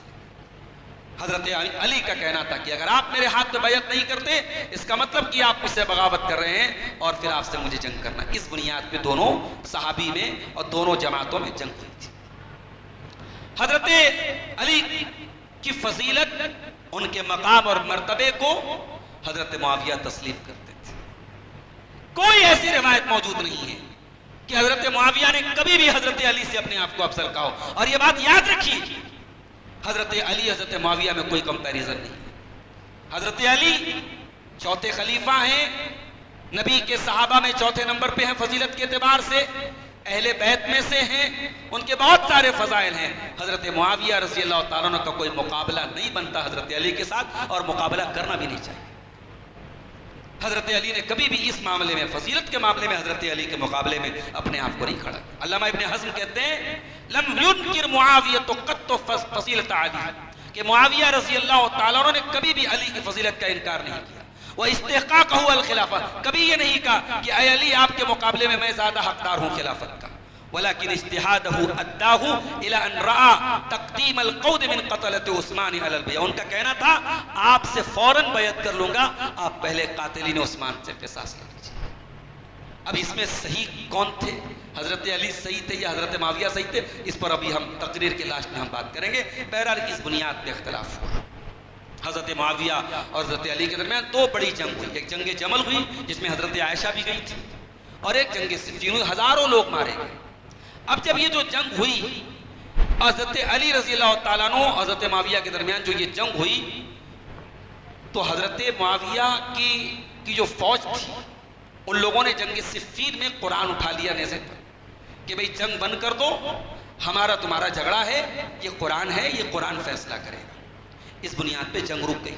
حضرت علی کا کہنا تھا کہ اگر آپ میرے ہاتھ میں بیعت نہیں کرتے اس کا مطلب کہ آپ مجھ سے بغاوت کر رہے ہیں اور پھر آپ سے مجھے جنگ کرنا. اس بنیاد پہ دونوں صحابی میں اور دونوں جماعتوں میں جنگ ہوئی تھی. حضرت علی کی فضیلت, ان کے مقام اور مرتبے کو حضرت معاویہ تسلیم کرتے تھے. کوئی ایسی روایت موجود نہیں ہے کہ حضرت معاویہ نے کبھی بھی حضرت علی سے اپنے آپ کو افضل کہا ہو. اور یہ بات یاد رکھیے, حضرت علی حضرت معاویہ میں کوئی کمپیریزن نہیں ہے. حضرت علی چوتھے خلیفہ ہیں, نبی کے صحابہ میں چوتھے نمبر پہ ہیں فضیلت کے اعتبار سے, اہل بیت میں سے ہیں, ان کے بہت سارے فضائل ہیں. حضرت معاویہ رضی اللہ تعالیٰ عنہ کا کوئی مقابلہ نہیں بنتا حضرت علی کے ساتھ, اور مقابلہ کرنا بھی نہیں چاہیے. حضرت علی نے کبھی بھی اس معاملے میں, فضیلت کے معاملے میں حضرت علی کے مقابلے میں اپنے آپ کو نہیں کھڑا. علامہ ابن حزم کہتے ہیں لم ينکر معاویہ قط فضیلت علی, کہ معاویہ رضی اللہ تعالیٰ عنہ نے کبھی بھی علی کی فضیلت کا انکار نہیں کیا. وہ استحقاقہ الخلافہ, کبھی یہ نہیں کہا کہ اے علی آپ کے مقابلے میں میں زیادہ حقدار ہوں خلافت کا. ولكن اجتهاده اداه الى ان راى تقدیم القود من قتلة عثمان علی البیع. ان کا کہنا تھا آپ سے فوراً بیعت کر لوں گا, آپ پہلے قاتلین عثمان سے قصاص لے لیجیے. اب اس میں صحیح کون تھے, حضرت علی صحیح تھے یا حضرت معاویہ صحیح تھے, اس پر ابھی ہم تقریر کے لاسٹ میں ہم بات کریں گے. بہرحال اس بنیاد پہ اختلاف ہوا. حضرت معاویہ اور حضرت علی کے درمیان دو بڑی جنگ ہوئی. ایک جنگ جمل ہوئی جس میں حضرت عائشہ بھی گئی تھی, اور ایک جنگ صفین ہوئی, ہزاروں لوگ مارے گئے. اب جب یہ جو جنگ ہوئی حضرت علی رضی اللہ تعالیٰ عنہ حضرت معاویہ کے درمیان جو یہ جنگ ہوئی, تو حضرت معاویہ کی جو فوج تھی ان لوگوں نے جنگ صفین میں قرآن اٹھا لیا نیزے پر کہ بھئی جنگ بند کر دو, ہمارا تمہارا جھگڑا ہے, یہ قرآن ہے, یہ قرآن فیصلہ کرے گا. اس بنیاد پہ جنگ رک گئی.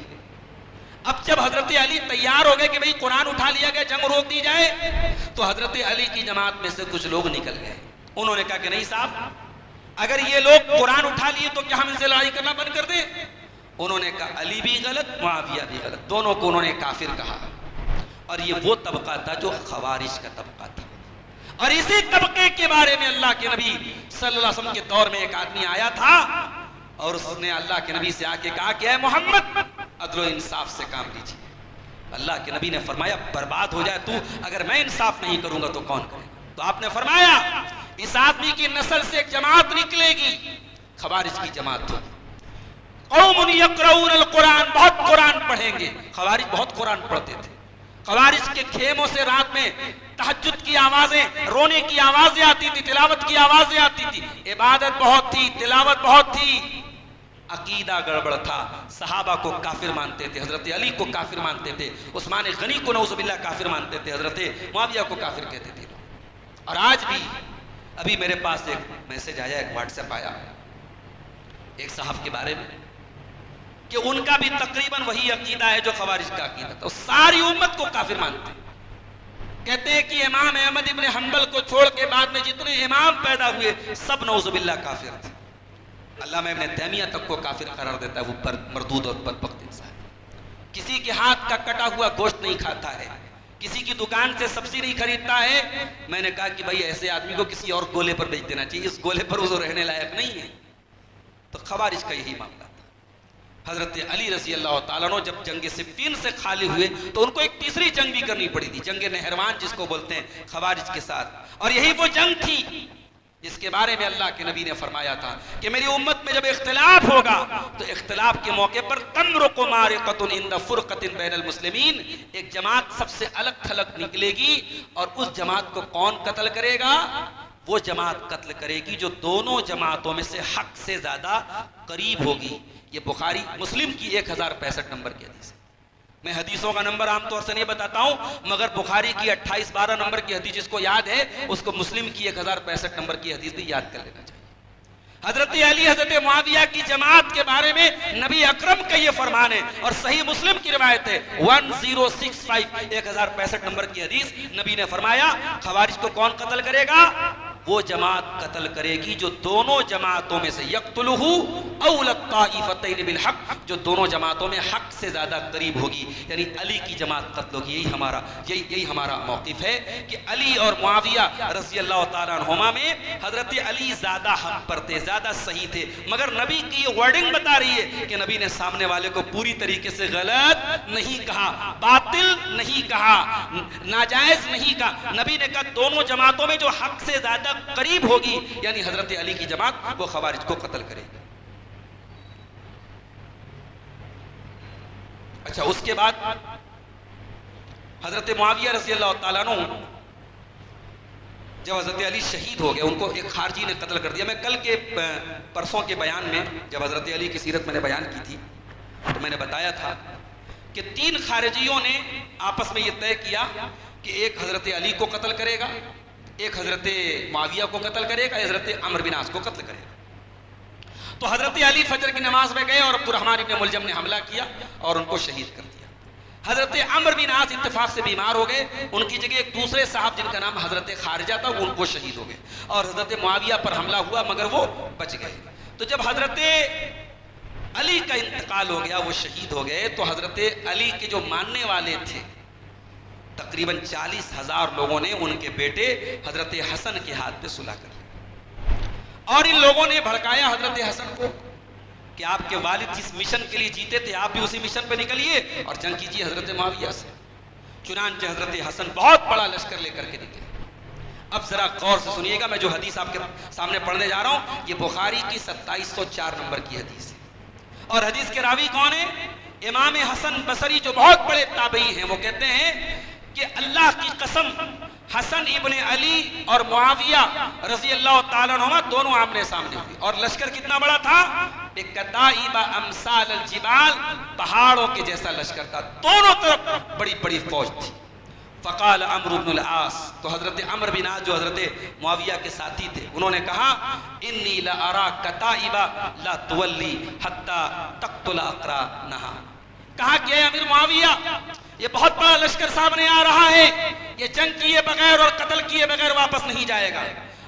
اب جب حضرت علی تیار ہو گئے کہ بھئی قرآن اٹھا لیا گیا, جنگ روک دی جائے, تو حضرت علی کی جماعت میں سے کچھ لوگ نکل گئے. انہوں نے کہا کہ نہیں صاحب, اگر یہ لوگ قرآن اٹھا لیے تو کیا ہم ان سے لڑائی کرنا بند کر دیں؟ انہوں نے کہا علی بھی غلط, معاویہ بھی غلط, دونوں کو انہوں نے کافر کہا. اور یہ وہ طبقہ تھا جو خوارج کا طبقہ تھا. اور اسی طبقے کے بارے میں اللہ کے نبی صلی اللہ علیہ وسلم کے دور میں ایک آدمی آیا تھا اور اس نے اللہ کے نبی سے آ کے کہا کہ اے محمد عدل و انصاف سے کام لیجیے. اللہ کے نبی نے فرمایا برباد ہو جائے تو، اگر میں انصاف نہیں کروں گا تو کون کرے گا؟ تو آپ نے فرمایا اس آدمی کی نسل سے ایک جماعت نکلے گی، خوارج کی جماعت ہوگی. قوم یقرؤون القرآن، بہت قرآن پڑھیں گے. خوارج بہت قرآن پڑھتے تھے. خوارج کے خیموں سے رات میں تہجد کی آوازیں، رونے کی آوازیں آتی تھی، تلاوت کی آوازیں آتی تھی. عبادت بہت تھی، تلاوت بہت تھی. عقیدہ گڑبڑ تھا. صحابہ کو کافر مانتے تھے، حضرت علی کو کافر مانتے تھے، عثمان غنی کو نعوذ باللہ کافر مانتے تھے، حضرت معاویہ کو کافر کہتے تھے. اور آج بھی ابھی میرے پاس ایک میسج آیا، ایک واٹس ایپ آیا ایک صاحب کے بارے میں کہ ان کا بھی تقریباً وہی عقیدہ ہے جو خوارج کا عقیدہ تھا. ساری امت کو کافر مانتے ہیں. کہتے ہیں کہ امام احمد ابن حنبل کو چھوڑ کے بعد میں جتنے امام پیدا ہوئے سب نعوذ باللہ کافر تھے. علامہ ابن تیمیہ تک کو کافر قرار دیتا ہے. وہ مردود اور بدبخت انسان. کسی کے ہاتھ کا کٹا ہوا گوشت نہیں کھاتا ہے، کسی کی دکان سے سبزی نہیں خریدتا ہے. میں نے کہا کہ بھائی ایسے آدمی کو کسی اور گولے پر بیچ دینا چاہیے، اس گولے پر وہ رہنے لائق نہیں ہے. تو خوارج کا یہی معاملہ تھا. حضرت علی رضی اللہ تعالیٰ عنہ جب جنگ صفین سے خالی ہوئے تو ان کو ایک تیسری جنگ بھی کرنی پڑی تھی، جنگ نہروان جس کو بولتے ہیں، خوارج کے ساتھ. اور یہی وہ جنگ تھی جس کے بارے میں اللہ کے نبی نے فرمایا تھا کہ میری امت میں جب اختلاف ہوگا تو اختلاف کے موقع پر تمرق مارقۃ عند فرقۃ بین المسلمین، ایک جماعت سب سے الگ تھلگ نکلے گی. اور اس جماعت کو کون قتل کرے گا؟ وہ جماعت قتل کرے گی جو دونوں جماعتوں میں سے حق سے زیادہ قریب ہوگی. یہ بخاری مسلم کی 1065 نمبر کی حدیث ہے. میں حدیثوں کا نمبر عام طور سے نہیں بتاتا ہوں، مگر بخاری کی 2812 نمبر کی حدیث جس کو یاد ہے اس کو مسلم کی 1065 نمبر کی حدیث بھی یاد کر لینا چاہیے. حضرت علی حضرت معاویہ کی جماعت کے بارے میں نبی اکرم کا یہ فرمان ہے، اور صحیح مسلم کی روایت ہے 1065 1065 نمبر کی حدیث. نبی نے فرمایا خوارج کو کون قتل کرے گا؟ وہ جماعت قتل کرے گی جو دونوں جماعتوں میں سے یقتلہ اول الطائفتین بالحق، جو دونوں جماعتوں میں حق سے زیادہ قریب ہوگی. یعنی علی کی جماعت قتل ہوگی. یہی ہمارا موقف ہے کہ علی اور معاویہ رضی اللہ تعالیٰ عنہما میں حضرت علی زیادہ حق پر تھے، زیادہ صحیح تھے. مگر نبی کی یہ ورڈنگ بتا رہی ہے کہ نبی نے سامنے والے کو پوری طریقے سے غلط نہیں کہا، باطل نہیں کہا، ناجائز نہیں کہا. نبی نے کہا دونوں جماعتوں میں جو حق سے زیادہ قریب ہوگی یعنی حضرت علی کی جماعت، وہ خوارج کو قتل کرے گی. اچھا، اس کے بعد حضرت معاویہ رضی اللہ تعالیٰ عنہ جب حضرت علی شہید ہو گئے، ان کو ایک خارجی نے قتل کر دیا. میں کل کے پرسوں کے بیان میں جب حضرت علی کی سیرت میں نے بیان کی تھی تو میں نے بتایا تھا کہ 3 خارجیوں نے آپس میں یہ طے کیا کہ ایک حضرت علی کو قتل کرے گا، ایک حضرت معاویہ کو قتل کرے گا، حضرت عمرو بن عاص کو قتل کرے گا. تو حضرت علی فجر کی نماز میں گئے اور عبد الرحمن ابن ملجم نے حملہ کیا اور ان کو شہید کر دیا. حضرت عمرو بن عاص اتفاق سے بیمار ہو گئے، ان کی جگہ ایک دوسرے صاحب جن کا نام حضرت خارجہ تھا وہ ان کو شہید ہو گئے. اور حضرت معاویہ پر حملہ ہوا مگر وہ بچ گئے. تو جب حضرت علی کا انتقال ہو گیا، وہ شہید ہو گئے، تو حضرت علی کے جو ماننے والے تھے تقریباً 40,000 لوگوں نے ان کے بیٹے حضرت حسن کے ہاتھ پہ صلح کر لی. اور ان لوگوں نے بھڑکایا حضرت حسن کو کہ آپ کے والد جس مشن کے لیے جیتے تھے آپ بھی اسی مشن پہ نکلیے اور جنگ کیجیے حضرت معاویہ سے. چنانچہ حضرت حسن بہت بڑا لشکر لے کر کے نکلے. اب ذرا غور سے سنیے گا، میں جو حدیث آپ کے سامنے پڑھنے جا رہا ہوں یہ بخاری کی 2704 نمبر کی حدیث ہے. اور حدیث کے راوی کون ہیں؟ امام حسن بصری جو بہت بڑے تابعی ہیں. وہ کہتے ہیں کہ اللہ کی قسم حسن ابن علی اور معاویہ رضی اللہ تعالیٰ عنہما دونوں آمنے سامنے ہوئے. اور لشکر کتنا بڑا تھا؟ کتائب امثال الجبال، پہاڑوں کے جیسا لشکر تھا. دونوں طرف بڑی بڑی فوج تھی. فقال عمرو بن العاص، تو حضرت عمرو بن عاص جو حضرت معاویہ کے ساتھی تھے انہوں نے کہا انی لارا کتائب لا تولی حتی تقتل اقرانہا. کہا کہ اے امیر معاویہ یہ بہت بڑا لشکر سامنے آ رہا ہے، یہ جنگ کیے بغیر اور قتل کیے بغیر واپس نہیں جائے گا.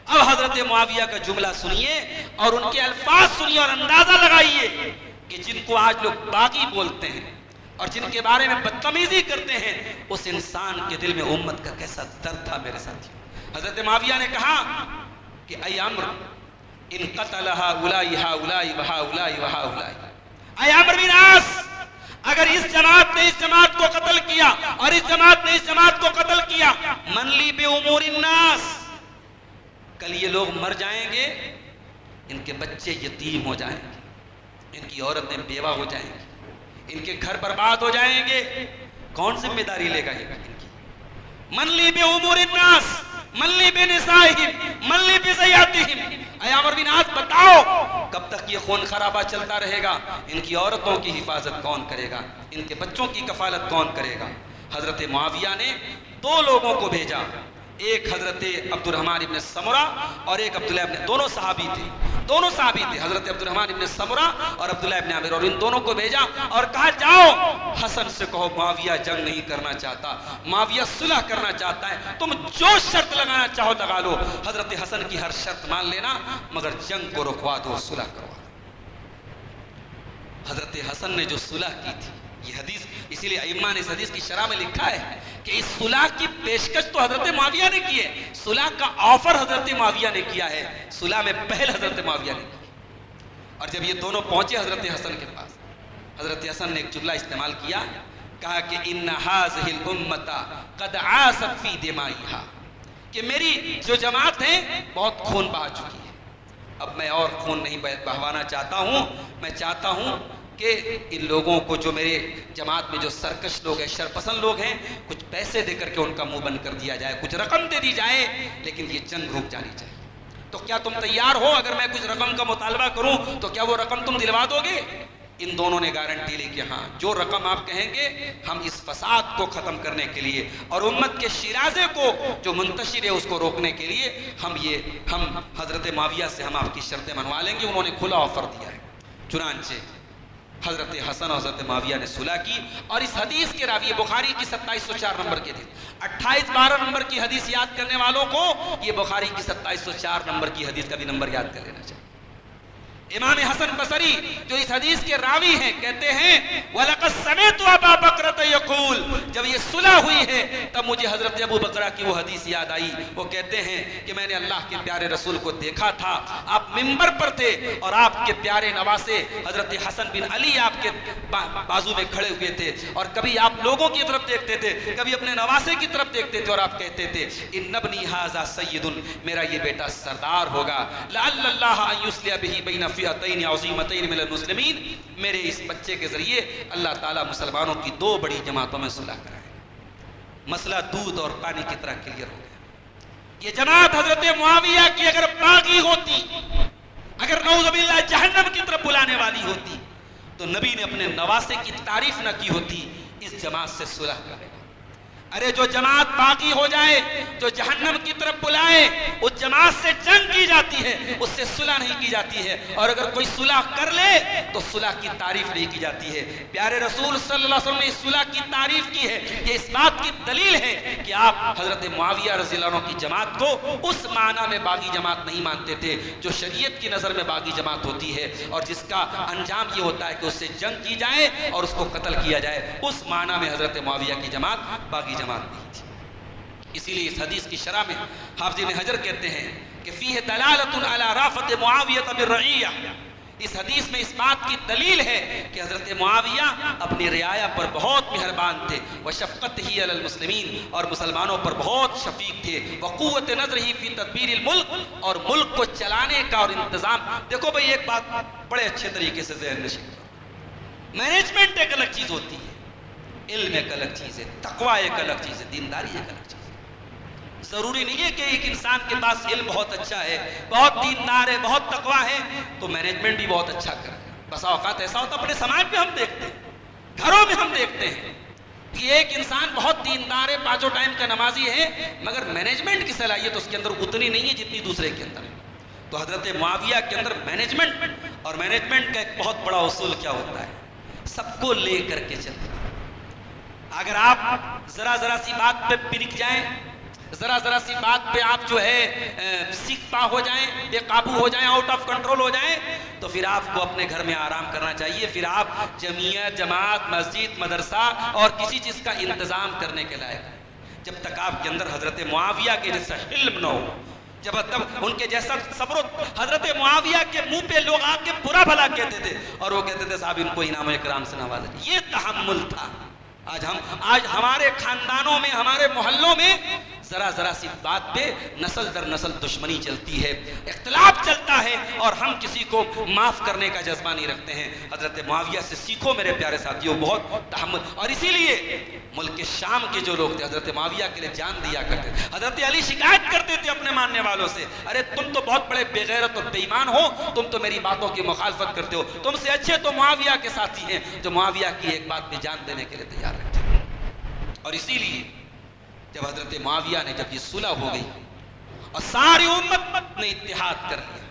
اب حضرت معاویہ کا جملہ سنیے اور ان کے الفاظ سنیے اور اندازہ لگائیے کہ جن کو آج لوگ باغی بولتے ہیں اور جن کے بارے میں بدتمیزی کرتے ہیں اس انسان کے دل میں امت کا کیسا درد تھا میرے ساتھی. حضرت معاویہ نے کہا کہ اے عمرو ان قتل ہؤلاء ہؤلاء وہؤلاء وہؤلاء. اے عمرو بن عاص، اگر اس جماعت نے اس جماعت کو قتل کیا اور اس جماعت نے اس جماعت کو قتل کیا، من لی بامور الناس، کل یہ لوگ مر جائیں گے، ان کے بچے یتیم ہو جائیں گے، ان کی عورتیں بیوہ ہو جائیں گی، ان کے گھر برباد ہو جائیں گے، کون ذمہ داری لے گا ان کی؟ من لی بامور الناس، من لی بنسائہم، من لی بزیاتہم. اے عمرو بن عاص بتاؤ، کب تک یہ خون خرابہ چلتا رہے گا؟ ان کی عورتوں کی حفاظت کون کرے گا؟ ان کے بچوں کی کفالت کون کرے گا؟ حضرت معاویہ نے دو لوگوں کو بھیجا، ایک حضرت عبد الرحمن ابن سمرہ اور ایک عبداللہ ابن، دونوں صحابی تھے، حضرت عبد الرحمن ابن سمرہ اور عبداللہ ابن عامر، اور ان دونوں کو بھیجا اور کہا جاؤ حسن سے کہو معاویہ جنگ نہیں کرنا چاہتا، معاویہ صلح کرنا چاہتا ہے، تم جو شرط لگانا چاہو لگا لو، حضرت حسن کی ہر شرط مان لینا مگر جنگ کو رکوا دو، صلح کروا دو. حضرت حسن نے جو صلح کی تھی، یہ حدیث اسی لیے ائمہ نے اس حدیث کی شرح میں لکھا ہے کہ اس صلح کی پیشکش تو حضرت معاویہ نے کی ہے، صلح کا آفر حضرت معاویہ نے کیا ہے، صلح میں پہل حضرت معاویہ نے کی. اور جب یہ دونوں پہنچے حضرت حسن کے پاس، حضرت حسن نے ایک جملہ استعمال کیا، کہا کہ ان هذه الامه قد عاصت في دمائها، کہ میری جو جماعت ہے بہت خون بہا چکی ہے، اب میں اور خون نہیں بہوانا چاہتا ہوں، میں چاہتا ہوں کہ ان لوگوں کو، جو میرے جماعت میں جو سرکش لوگ ہیں، شرپسند لوگ ہیں، کچھ پیسے دے کر کے ان کا منہ بند کر دیا جائے، کچھ رقم دے دی جائے، لیکن یہ جنگ رک جانی چاہیے. تو کیا تم تیار ہو؟ اگر میں کچھ رقم کا مطالبہ کروں تو کیا وہ رقم تم دلوا دو گے؟ ان دونوں نے گارنٹی لی کہ ہاں، جو رقم آپ کہیں گے ہم اس فساد کو ختم کرنے کے لیے اور امت کے شیرازے کو جو منتشر ہے اس کو روکنے کے لیے ہم حضرت معاویہ سے ہم آپ کی شرطیں منوا لیں گے. انہوں نے کھلا آفر دیا ہے. چنانچہ حضرت حسن اور حضرت معاویہ نے صلح کی، اور اس حدیث کے راوی بخاری کی 2704 نمبر کی حدیث، 2812 نمبر کی حدیث یاد کرنے والوں کو یہ بخاری کی 2704 نمبر کی حدیث کا بھی نمبر یاد کر لینا چاہیے. امام حسن بصری جو اس حدیث کے راوی ہیں کہتے ہیں وَلَقَدْ سَمِعْتُ أَبَا بَكْرَةَ يَقُولُ، جب یہ صلح ہوئی ہے تب مجھے حضرت ابو بکرہ کی وہ حدیث یاد آئی. وہ کہتے ہیں کہ میں نے اللہ کے پیارے رسول کو دیکھا تھا، آپ منبر پر تھے اور آپ کے پیارے نواسے حضرت حسن بن علی آپ کے بازو میں کھڑے ہوئے تھے، اور کبھی آپ لوگوں کی طرف دیکھتے تھے، کبھی اپنے نواسے کی طرف دیکھتے تھے، اور آپ کہتے تھے ان ابنی ھذا سید، میرا یہ بیٹا سردار ہوگا، لعل اللہ ان یصلح به بین فئتین عظیمتین من المسلمین، میرے اس بچے کے ذریعے اللہ تعالیٰ مسلمانوں کی دو بڑی جماعتوں میں صلح کرائے. مسئلہ دودھ اور پانی کی طرح کلیئر ہو گیا. یہ جماعت حضرت معاویہ کی اگر باغی ہوتی، اگر نعوذ باللہ جہنم کی طرف بلانے والی ہوتی، تو نبی نے اپنے نواسے کی تعریف نہ کی ہوتی اس جماعت سے صلح کرے. ارے جو جماعت باقی ہو جائے، جو جہنم کی طرف بلائے، اس جماعت سے جنگ کی جاتی ہے، اس سے صلح نہیں کی جاتی ہے. اور اگر کوئی صلح کر لے تو صلح کی تعریف نہیں کی جاتی ہے. پیارے رسول صلی اللہ علیہ وسلم نے اس صلح کی تعریف کی ہے. یہ اس بات کی دلیل ہے کہ آپ حضرت معاویہ رضی اللہ عنہ کی جماعت کو اس معنی میں باغی جماعت نہیں مانتے تھے جو شریعت کی نظر میں باغی جماعت ہوتی ہے، اور جس کا انجام یہ ہوتا ہے کہ اس سے جنگ کی جائے اور اس کو قتل کیا جائے. اس معنی میں حضرت معاویہ کی جماعت باغی جماعت نہیں تھی. اسی لیے اس حدیث کی شرح میں حافظ ابن حجر کہتے ہیں کہ فیہ دلالۃ علی رافت معاویہ بالرعیہ، اس حدیث میں اس بات کی دلیل ہے کہ حضرت معاویہ اپنی رعایا پر بہت مہربان تھے، وشفقتہ علی المسلمین، اور مسلمانوں پر بہت شفیق تھے، وقوت نظرہ فی تدبیر الملک، اور ملک کو چلانے کا اور انتظام. دیکھو بھئی ایک بات بڑے اچھے طریقے سے ذہن نشین کرو، مینجمنٹ ایک الگ چیز ہوتی ہے، علم ایک الگ چیز ہے، تقوی ایک الگ چیز ہے، دینداری ایک الگ چیز ہے. ضروری نہیں ہے کہ ایک انسان کے پاس علم بہت اچھا ہے، بہت دیندار ہے، بہت تقوی ہے تو مینجمنٹ بھی بہت اچھا کرے. بسا اوقات ایسا ہوتا ہے اپنے سماج میں ہم دیکھتے ہیں، گھروں میں ہم دیکھتے ہیں کہ ایک انسان بہت دیندار ہے، پانچوں ٹائم کا نمازی ہے، مگر مینجمنٹ کی صلاحیت اس کے اندر اتنی نہیں ہے جتنی دوسرے کے اندر ہے. تو حضرت معاویہ کے اندر مینجمنٹ، اور مینجمنٹ کا ایک بہت بڑا اصول کیا ہوتا ہے، سب کو لے کر کے چلنا. اگر آپ ذرا سی بات پہ پنک جائیں، ذرا سی بات پہ آپ جو ہے سیکھ پا ہو جائیں، بے قابو ہو جائیں، آؤٹ آف کنٹرول ہو جائیں، تو پھر آپ کو اپنے گھر میں آرام کرنا چاہیے. پھر آپ جمعیت، جماعت، مسجد، مدرسہ اور کسی چیز کا انتظام کرنے کے لائق. جب تک آپ کے اندر حضرت معاویہ کے جیسا علم نہ ہو، جب تب ان کے جیسا صبر حضرت معاویہ کے منہ پہ لوگ آ کے برا بھلا کہتے تھے اور وہ کہتے تھے صاحب ان کو انعام اکرام سے نوازا. یہ تحمل تھا. آج ہمارے خاندانوں میں ہمارے محلوں میں ذرا سی بات پہ نسل در نسل دشمنی چلتی ہے, اختلاف چلتا ہے اور ہم کسی کو معاف کرنے کا جذبہ نہیں رکھتے ہیں. حضرت معاویہ سے سیکھو میرے پیارے ساتھیوں, بہت تحمل. اور اسی لیے ملک شام کے جو لوگ تھے حضرت معاویہ کے لیے جان دیا کرتے تھے. حضرت علی شکایت کرتے تھے اپنے ماننے والوں سے, ارے تم تو بہت بڑے بے غیرت اور بے ایمان ہو, تم تو میری باتوں کی مخالفت کرتے ہو, تم سے اچھے تو معاویہ کے ساتھی ہیں جو معاویہ کی ایک بات پہ جان دینے کے لیے تیار رہتے. اور اسی لیے جب حضرت معاویہ نے جب یہ صلح ہو گئی اور ساری امت نے اتحاد کر لیا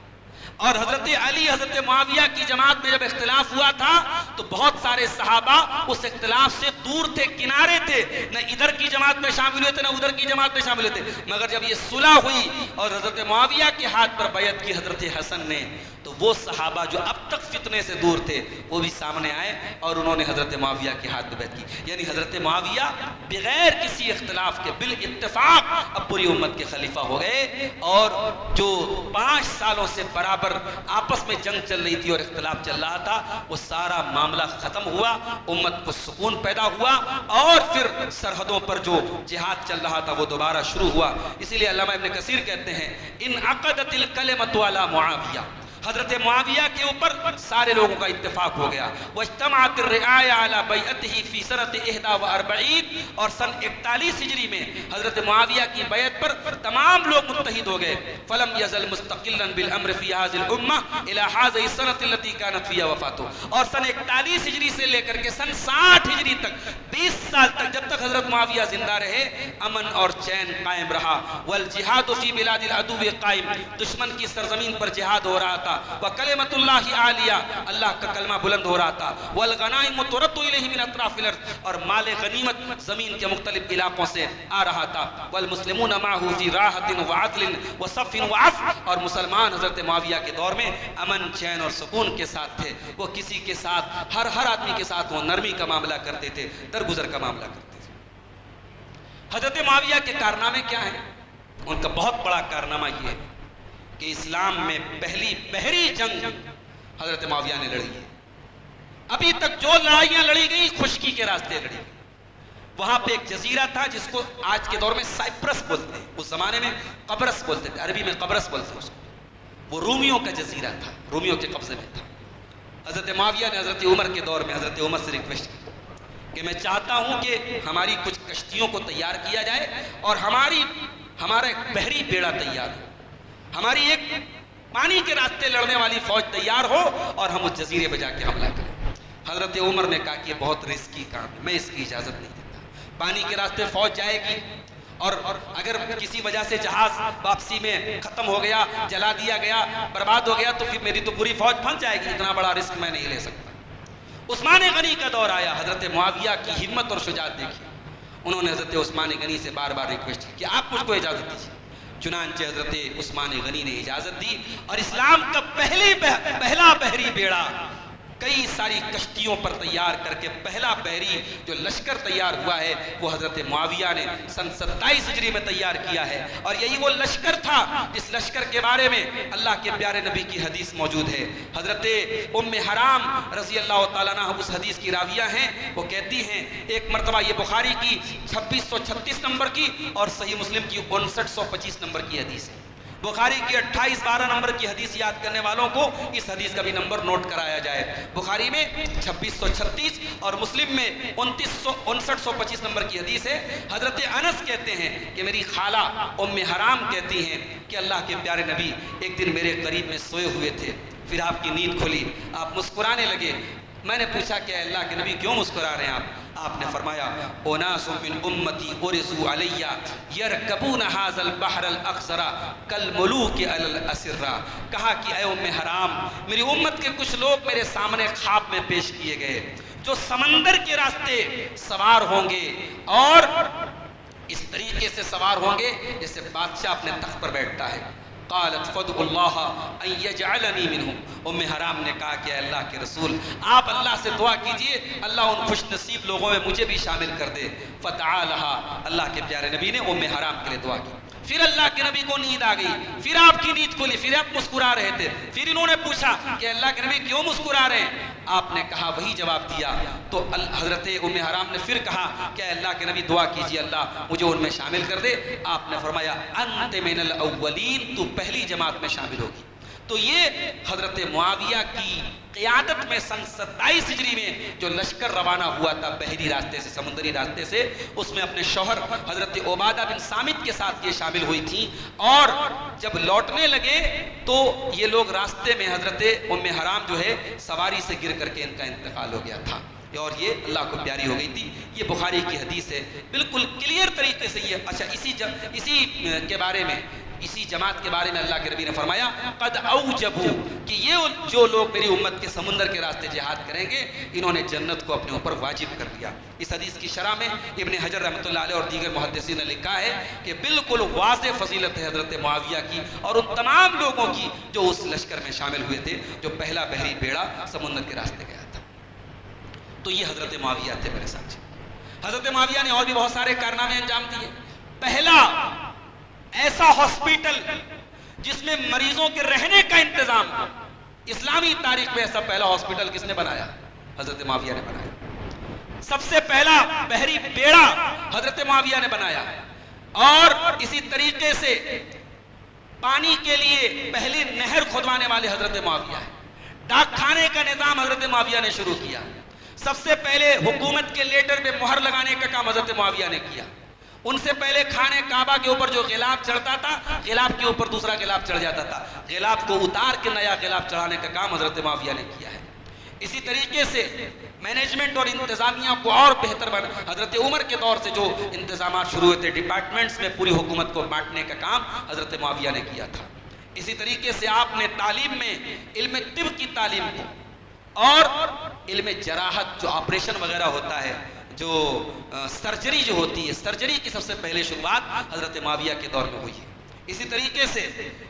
اور حضرت علی حضرت معاویہ کی جماعت میں جب اختلاف ہوا تھا تو بہت سارے صحابہ اس اختلاف سے دور تھے, کنارے تھے, نہ ادھر کی جماعت میں شامل ہوئے تھے نہ ادھر کی جماعت میں شامل ہوئے تھے. مگر جب یہ صلح ہوئی اور حضرت معاویہ کے ہاتھ پر بیعت کی حضرت حسن نے, تو وہ صحابہ جو اب تک فتنے سے دور تھے وہ بھی سامنے آئے اور انہوں نے حضرت معاویہ کے ہاتھ پہ بیعت کی. یعنی حضرت معاویہ بغیر کسی اختلاف کے بالاتفاق اب پوری امت کے خلیفہ ہو گئے. اور جو 5 سالوں سے برابر آپس میں جنگ چل رہی تھی اور اختلاف چل رہا تھا, وہ سارا معاملہ ختم ہوا, امت کو سکون پیدا ہوا اور پھر سرحدوں پر جو جہاد چل رہا تھا وہ دوبارہ شروع ہوا. اسی لیے علامہ ابن کثیر کہتے ہیں ان عقدت الکلمۃ علی معاویہ, حضرت معاویہ کے اوپر سارے لوگوں کا اتفاق ہو گیا. واجتمعت الرعاية على بیعته فی سنۃ 41, اور سن 41 ہجری میں حضرت معاویہ کی بیعت پر تمام لوگ متحد ہو گئے. فلم یزل مستقلا بالامر فی هذه الامه الى هذه السنۃ التي كانت فيها وفاته, اور سن 41 ہجری سے لے کر کے سن 60 ہجری تک 20 سال تک جب تک حضرت معاویہ زندہ رہے امن اور چین قائم رہا. والجہاد فی بلاد العدو قائم, دشمن کی سرزمین پر جہاد ہو رہا تھا. وَكَلِمَةُ اللَّهِ عَالِيَةٌ, اللہ کا کلمہ بلند ہو رہا تھا. وَالْغَنَائِمُ تُرَدُّ إِلَيْهِ مِنْ أَطْرَافِ الْأَرْضِ, اور مال غنیمت زمین کے مختلف علاقوں سے آ رہا تھا. وَالْمُسْلِمُونَ مَعَهُ فِي رَاحَةٍ وَعَدْلٍ وَصَفٍ وَعَفْوٍ, اور مسلمان حضرت معاویہ کے دور میں امن چین اور سکون کے ساتھ تھے. وہ کسی کے ساتھ ہر آدمی کے ساتھ وہ نرمی کا معاملہ کرتے تھے, درگزر کا معاملہ کرتے تھے. حضرت معاویہ کے کارنامے کیا ہیں؟ ان کا بہت بڑا کارنامہ یہ ہے کہ اسلام میں پہلی بحری جنگ حضرت معاویہ نے لڑی ہے. ابھی تک جو لڑائیاں لڑی گئی خشکی کے راستے لڑی گئی. وہاں پہ ایک جزیرہ تھا جس کو آج کے دور میں سائپرس بولتے ہیں, اس زمانے میں قبرص بولتے تھے, عربی میں قبرص بولتے ہیں اس کو. وہ رومیوں کا جزیرہ تھا, رومیوں کے قبضے میں تھا. حضرت معاویہ نے حضرت عمر کے دور میں حضرت عمر سے ریکویسٹ کی کہ میں چاہتا ہوں کہ ہماری کچھ کشتیوں کو تیار کیا جائے اور ہمارا ایک بحری بیڑا تیار ہو, ہماری ایک پانی کے راستے لڑنے والی فوج تیار ہو اور ہم اس جزیرے پہ جا کے حملہ کریں. حضرت عمر نے کہا کہ یہ بہت رسکی کام ہے, میں اس کی اجازت نہیں دیتا. پانی کے راستے فوج جائے گی اور اگر کسی وجہ سے جہاز واپسی میں ختم ہو گیا, جلا دیا گیا, برباد ہو گیا تو پھر میری تو پوری فوج پھنس جائے گی. اتنا بڑا رسک میں نہیں لے سکتا. عثمان غنی کا دور آیا, حضرت معاویہ کی ہمت اور شجاعت دیکھی. انہوں نے حضرت عثمان غنی سے بار بار ریکویسٹ کی کہ آپ مجھ کو اجازت دیجیے. چنانچہ حضرت عثمان غنی نے اجازت دی اور اسلام کا پہلا بحری بیڑا کئی ساری کشتیوں پر تیار کر کے پہلا بحری جو لشکر تیار ہوا ہے وہ حضرت معاویہ نے سن 27 ہجری میں تیار کیا ہے. اور یہی وہ لشکر تھا جس لشکر کے بارے میں اللہ کے پیارے نبی کی حدیث موجود ہے. حضرت ام حرام رضی اللہ تعالیٰ عنہ اس حدیث کی راویہ ہیں. وہ کہتی ہیں ایک مرتبہ, یہ بخاری کی 2636 نمبر کی اور صحیح مسلم کی 5925 نمبر کی حدیث ہے. بخاری کی 2812 نمبر کی حدیث یاد کرنے والوں کو اس حدیث کا بھی نمبر نوٹ کرایا جائے. بخاری میں 2636 اور مسلم میں 5925 نمبر کی حدیث ہے. حضرت انس کہتے ہیں کہ میری خالہ ام حرام کہتی ہیں کہ اللہ کے پیارے نبی ایک دن میرے قریب میں سوئے ہوئے تھے, پھر آپ کی نیند کھلی, آپ مسکرانے لگے. میں نے پوچھا کہ اللہ کے نبی کیوں مسکرا رہے ہیں آپ نے فرمایا اوناس من امتی ارسو علیہ یرکبون ھذا البحر الاخضر کالملوک علی الاسرہ. کہا کہ اے ام حرام, میری امت کے کچھ لوگ میرے سامنے خواب میں پیش کیے گئے جو سمندر کے راستے سوار ہوں گے اور اس طریقے سے سوار ہوں گے جیسے بادشاہ اپنے تخت پر بیٹھتا ہے. قالت فدع اللہ ان یجعلنی منہم. ام حرام نے کہا کہ اللہ کے رسول آپ اللہ سے دعا کیجئے اللہ ان خوش نصیب لوگوں میں مجھے بھی شامل کر دے. فتعالہا, اللہ کے پیارے نبی نے ام حرام کے لیے دعا کی. پھر اللہ کے نبی کو نیند آ گئی, پھر آپ کی نیند کھلی, پھر آپ مسکرا رہے تھے. پھر انہوں نے پوچھا کہ اللہ کے نبی کیوں مسکرا رہے ہیں؟ آپ نے کہا وہی جواب دیا. تو حضرت ام حرام نے پھر کہا کہ اللہ کے نبی دعا کیجئے اللہ مجھے ان میں شامل کر دے. آپ نے فرمایا انت من الاولین, تو پہلی جماعت میں شامل ہوگی. تو یہ حضرت معاویہ کی قیادت میں سن 27 ہجری میں جو لشکر روانہ ہوا تھا بحری راستے سے, سمندری راستے سے, اس میں اپنے شوہر حضرت عبادہ بن صامت کے ساتھ یہ شامل ہوئی تھی. اور جب لوٹنے لگے تو یہ لوگ راستے میں حضرت ام حرام جو ہے سواری سے گر کر کے ان کا انتقال ہو گیا تھا, اور یہ اللہ کو پیاری ہو گئی تھی. یہ بخاری کی حدیث ہے, بالکل کلیئر طریقے سے یہ. اچھا اسی کے بارے میں, اسی جماعت کے بارے میں اللہ کے نبی نے فرمایا قد اوجبو, کہ یہ جو لوگ میری امت کے سمندر کے راستے جہاد کریں گے انہوں نے جنت کو اپنے اوپر واجب کر لیا. اس حدیث کی شرح میں ابن حجر رحمۃ اللہ علیہ اور دیگر محدثین نے لکھا ہے کہ بالکل واضح فضیلت ہے حضرت معاویہ کی اور ان تمام لوگوں کی جو اس لشکر میں شامل ہوئے تھے جو پہلا بحری بیڑا سمندر کے راستے گیا تھا. تو یہ حضرت معاویہ تھے میرے ساتھ. حضرت معاویہ نے اور بھی بہت سارے کارنامے انجام دیے. پہلا ایسا ہاسپٹل جس میں مریضوں کے رہنے کا انتظام, اسلامی تاریخ میں ایسا پہلا ہاسپٹل کس نے بنایا؟ حضرت معاویہ نے بنایا. سب سے پہلا بحری بیڑا حضرت معاویہ نے بنایا. اور اسی طریقے سے پانی کے لیے پہلی نہر کھودوانے والے حضرت معاویہ ہیں. ڈاک خانے کا نظام حضرت معاویہ نے شروع کیا. سب سے پہلے حکومت کے لیٹر پہ مہر لگانے کا کام حضرت معاویہ نے کیا. ان سے پہلے خانے کعبہ کے اوپر جو غلاف چڑھتا تھا, غلاف کے اوپر دوسرا غلاف چڑھ جاتا تھا, غلاف کو اتار کے نیا غلاف چڑھانے کا کام حضرت معاویہ نے کیا ہے. اسی طریقے سے مینجمنٹ اور انتظامیہ کو اور بہتر بنا. حضرت عمر کے دور سے جو انتظامات شروع ہوئے تھے, ڈپارٹمنٹس میں پوری حکومت کو بانٹنے کا کام حضرت معاویہ نے کیا تھا. اسی طریقے سے آپ نے تعلیم میں علم طب کی تعلیم کو اور علم جراحت جو آپریشن وغیرہ ہوتا ہے, جو سرجری جو ہوتی ہے, سرجری کی سب سے پہلے شروعات حضرت معاویہ کے دور میں ہوئی ہے. اسی طریقے سے